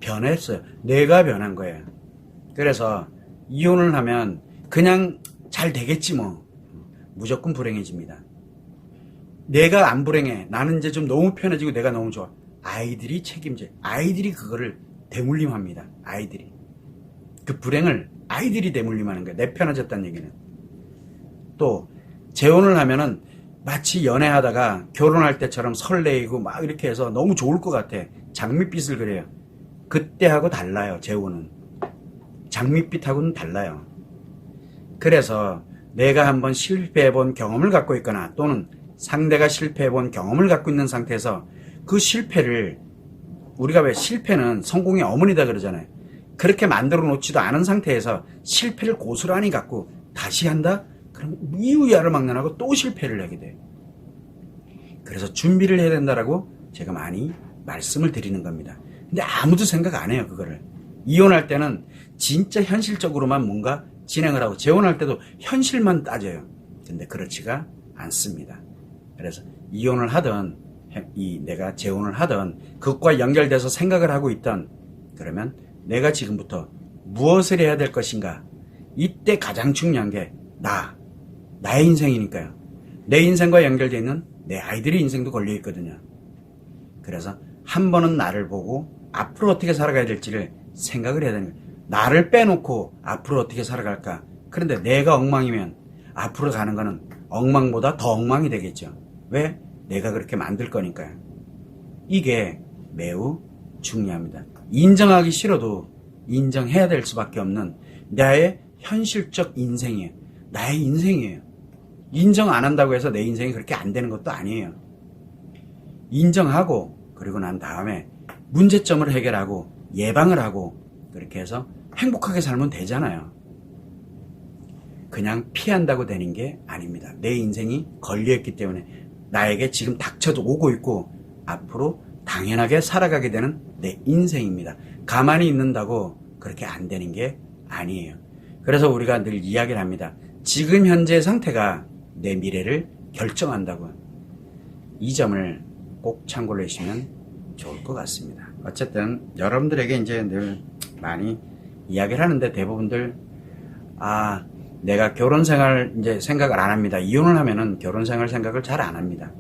변했어요. 내가 변한 거예요. 그래서 이혼을 하면 그냥 잘 되겠지 뭐. 무조건 불행해집니다. 내가 안 불행해. 나는 이제 좀 너무 편해지고 내가 너무 좋아. 아이들이 책임져. 아이들이 그거를 대물림합니다. 아이들이. 그 불행을 아이들이 대물림하는 거예요. 내 편해졌다는 얘기는. 또 재혼을 하면은 마치 연애하다가 결혼할 때처럼 설레이고 막 이렇게 해서 너무 좋을 것 같아. 장밋빛을 그려요. 그때하고 달라요. 재혼은. 장밋빛하고는 달라요. 그래서 내가 한번 실패해본 경험을 갖고 있거나 또는 상대가 실패해본 경험을 갖고 있는 상태에서 그 실패를, 우리가 왜 실패는 성공의 어머니다 그러잖아요. 그렇게 만들어 놓지도 않은 상태에서 실패를 고스란히 갖고 다시 한다? 그럼 이유야를 막론하고 또 실패를 하게 돼요. 그래서 준비를 해야 된다라고 제가 많이 말씀을 드리는 겁니다. 근데 아무도 생각 안 해요, 그거를. 이혼할 때는 진짜 현실적으로만 뭔가 진행을 하고, 재혼할 때도 현실만 따져요. 근데 그렇지가 않습니다. 그래서 이혼을 하든 내가 재혼을 하든 그것과 연결돼서 생각을 하고 있던, 그러면 내가 지금부터 무엇을 해야 될 것인가. 이때 가장 중요한 게 나의 인생이니까요. 내 인생과 연결되어 있는 내 아이들의 인생도 걸려 있거든요. 그래서 한 번은 나를 보고 앞으로 어떻게 살아가야 될지를 생각을 해야 되는 거예요. 나를 빼놓고 앞으로 어떻게 살아갈까. 그런데 내가 엉망이면 앞으로 가는 거는 엉망보다 더 엉망이 되겠죠. 왜? 내가 그렇게 만들 거니까요. 이게 매우 중요합니다. 인정하기 싫어도 인정해야 될 수밖에 없는 나의 현실적 인생이에요. 나의 인생이에요. 인정 안 한다고 해서 내 인생이 그렇게 안 되는 것도 아니에요. 인정하고 그리고 난 다음에 문제점을 해결하고 예방을 하고 그렇게 해서 행복하게 살면 되잖아요. 그냥 피한다고 되는 게 아닙니다. 내 인생이 걸려있기 때문에 나에게 지금 닥쳐도 오고 있고 앞으로 당연하게 살아가게 되는 내 인생입니다. 가만히 있는다고 그렇게 안 되는 게 아니에요. 그래서 우리가 늘 이야기를 합니다. 지금 현재의 상태가 내 미래를 결정한다고. 이 점을 꼭 참고를 해주시면 좋을 것 같습니다. 어쨌든 여러분들에게 이제 늘 많이 이야기를 하는데 대부분들 내가 결혼 생활 이제 생각을 안 합니다. 이혼을 하면은 결혼 생활 생각을 잘 안 합니다.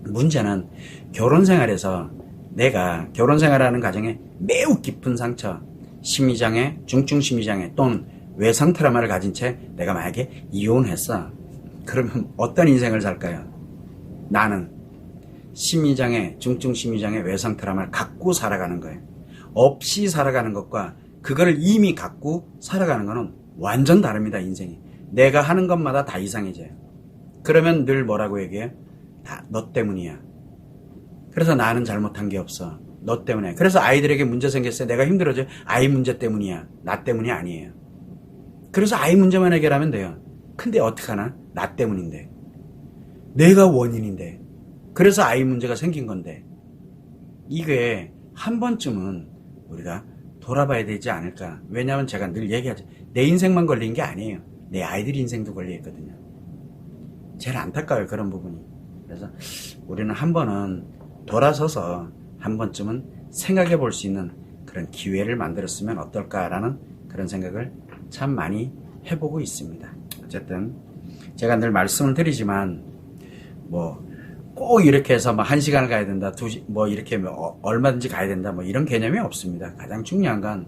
문제는 결혼 생활에서 내가 결혼 생활하는 과정에 매우 깊은 상처, 심리장애, 중증 심리장애 또는 외상 트라우마를 가진 채 내가 만약에 이혼했어. 그러면 어떤 인생을 살까요? 나는 심리장애, 중증 심리장애, 외상 트라우마를 갖고 살아가는 거예요. 없이 살아가는 것과 그거를 이미 갖고 살아가는 거는 완전 다릅니다. 인생이. 내가 하는 것마다 다 이상해져요. 그러면 늘 뭐라고 얘기해요? 다 너 때문이야. 그래서 나는 잘못한 게 없어. 너 때문에. 그래서 아이들에게 문제 생겼어요. 내가 힘들어져요. 아이 문제 때문이야. 나 때문이 아니에요. 그래서 아이 문제만 해결하면 돼요. 근데 어떡하나? 나 때문인데. 내가 원인인데. 그래서 아이 문제가 생긴 건데. 이게 한 번쯤은 우리가 돌아봐야 되지 않을까. 왜냐하면 제가 늘 얘기하죠. 내 인생만 걸린 게 아니에요. 내 아이들 인생도 걸려있거든요. 제일 안타까워요. 그런 부분이. 그래서 우리는 한 번은 돌아서서 한 번쯤은 생각해 볼 수 있는 그런 기회를 만들었으면 어떨까라는 그런 생각을 참 많이 해보고 있습니다. 어쨌든 제가 늘 말씀을 드리지만 뭐 꼭 이렇게 해서 뭐 1시간을 가야 된다, 뭐 이렇게 얼마든지 가야 된다, 뭐 이런 개념이 없습니다. 가장 중요한 건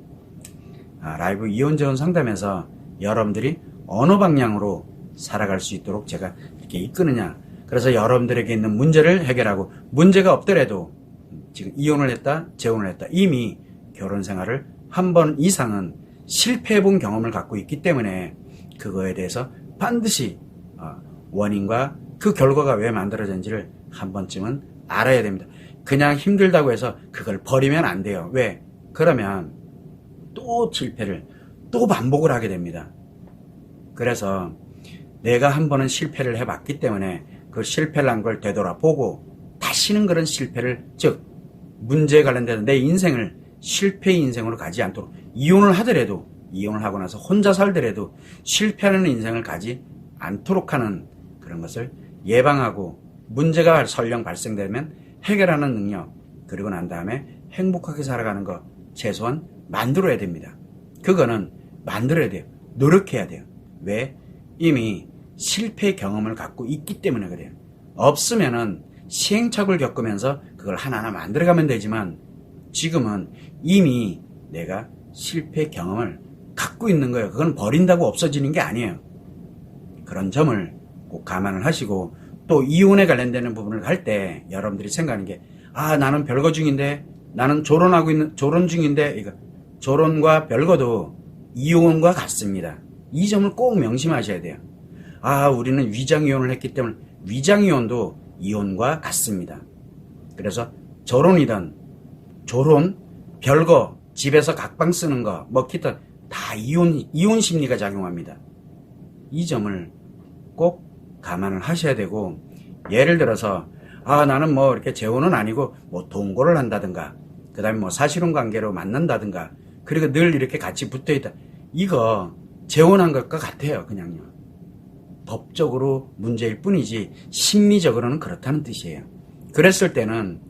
라이브 이혼재혼 상담에서 여러분들이 어느 방향으로 살아갈 수 있도록 제가 이렇게 이끄느냐. 그래서 여러분들에게 있는 문제를 해결하고, 문제가 없더라도 지금 이혼을 했다, 재혼을 했다, 이미 결혼 생활을 한 번 이상은 실패해본 경험을 갖고 있기 때문에 그거에 대해서 반드시 원인과 그 결과가 왜 만들어졌는지를 한 번쯤은 알아야 됩니다. 그냥 힘들다고 해서 그걸 버리면 안 돼요. 왜? 그러면 또 실패를 또 반복을 하게 됩니다. 그래서 내가 한 번은 실패를 해봤기 때문에 그 실패를 한 걸 되돌아보고 다시는 그런 실패를, 즉 문제에 관련된 내 인생을 실패의 인생으로 가지 않도록, 이혼을 하더라도, 이혼을 하고 나서 혼자 살더라도 실패하는 인생을 가지 않도록 하는 그런 것을 예방하고, 문제가 설령 발생되면 해결하는 능력, 그리고 난 다음에 행복하게 살아가는 것 최소한 만들어야 됩니다. 그거는 만들어야 돼요. 노력해야 돼요. 왜? 이미 실패 경험을 갖고 있기 때문에 그래요. 없으면은 시행착오를 겪으면서 그걸 하나하나 만들어가면 되지만, 지금은 이미 내가 실패 경험을 갖고 있는 거예요. 그건 버린다고 없어지는 게 아니에요. 그런 점을 꼭 감안을 하시고, 또 이혼에 관련되는 부분을 할 때 여러분들이 생각하는 게, 나는 별거 중인데, 나는 조론 중인데, 이거 조론과 별거도 이혼과 같습니다. 이 점을 꼭 명심하셔야 돼요. 우리는 위장이혼을 했기 때문에 위장이혼도 이혼과 같습니다. 그래서 조론, 별거, 집에서 각방 쓰는 거, 뭐 기타 다 이혼 심리가 작용합니다. 이 점을 꼭 감안을 하셔야 되고, 예를 들어서 나는 뭐 이렇게 재혼은 아니고 뭐 동거를 한다든가, 그 다음에 뭐 사실혼 관계로 만난다든가, 그리고 늘 이렇게 같이 붙어있다, 이거 재혼한 것과 같아요. 그냥요. 법적으로 문제일 뿐이지 심리적으로는 그렇다는 뜻이에요. 그랬을 때는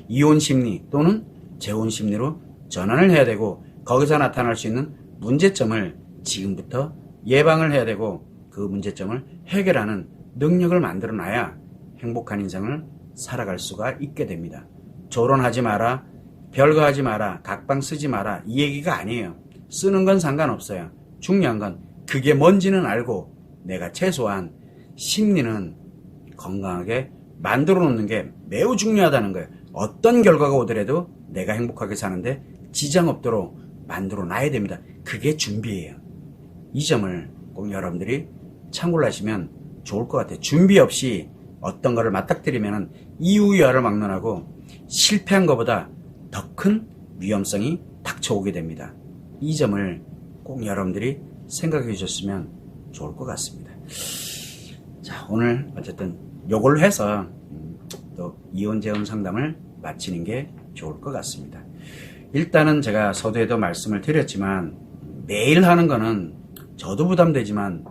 이혼 심리 또는 재혼 심리로 전환을 해야 되고, 거기서 나타날 수 있는 문제점을 지금부터 예방을 해야 되고, 그 문제점을 해결하는 능력을 만들어 놔야 행복한 인생을 살아갈 수가 있게 됩니다. 조론하지 마라, 별거 하지 마라, 각방 쓰지 마라, 이 얘기가 아니에요. 쓰는 건 상관없어요. 중요한 건 그게 뭔지는 알고 내가 최소한 심리는 건강하게 만들어 놓는 게 매우 중요하다는 거예요. 어떤 결과가 오더라도 내가 행복하게 사는데 지장 없도록 만들어 놔야 됩니다. 그게 준비예요. 이 점을 꼭 여러분들이 참고를 하시면 좋을 것 같아요. 준비 없이 어떤 거를 맞닥뜨리면 이후야를 막론하고 실패한 것보다 더 큰 위험성이 닥쳐오게 됩니다. 이 점을 꼭 여러분들이 생각해 주셨으면 좋을 것 같습니다. 자, 오늘 어쨌든 요걸로 해서 또 이혼 재혼 상담을 마치는 게 좋을 것 같습니다. 일단은 제가 서두에도 말씀을 드렸지만, 매일 하는 거는 저도 부담되지만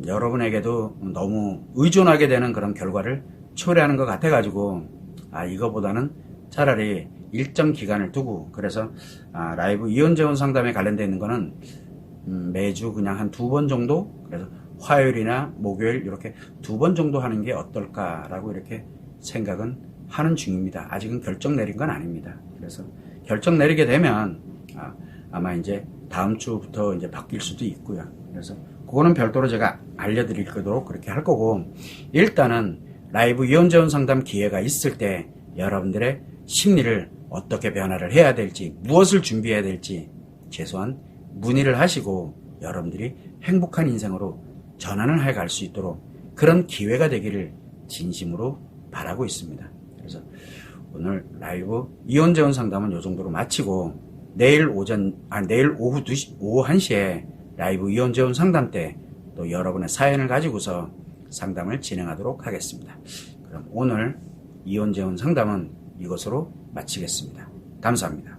여러분에게도 너무 의존하게 되는 그런 결과를 초래하는 것 같아가지고, 이거보다는 차라리 일정 기간을 두고, 그래서 라이브 이혼 재혼 상담에 관련되어 있는 거는 매주 그냥 한 2번 정도, 그래서 화요일이나 목요일 이렇게 2번 정도 하는 게 어떨까라고 이렇게 생각은 하는 중입니다. 아직은 결정 내린 건 아닙니다. 그래서 결정 내리게 되면 아마 이제 다음 주부터 이제 바뀔 수도 있고요. 그래서 그거는 별도로 제가 알려드릴 거도록 그렇게 할 거고, 일단은 라이브 이혼 재혼 상담 기회가 있을 때 여러분들의 심리를 어떻게 변화를 해야 될지, 무엇을 준비해야 될지 최소한 문의를 하시고 여러분들이 행복한 인생으로 전환을 해갈 수 있도록 그런 기회가 되기를 진심으로 바라고 있습니다. 그래서 오늘 라이브 이혼재혼 상담은 이 정도로 마치고 내일 오후 1시에 라이브 이혼재혼 상담 때 또 여러분의 사연을 가지고서 상담을 진행하도록 하겠습니다. 그럼 오늘 이혼재혼 상담은 이것으로 마치겠습니다. 감사합니다.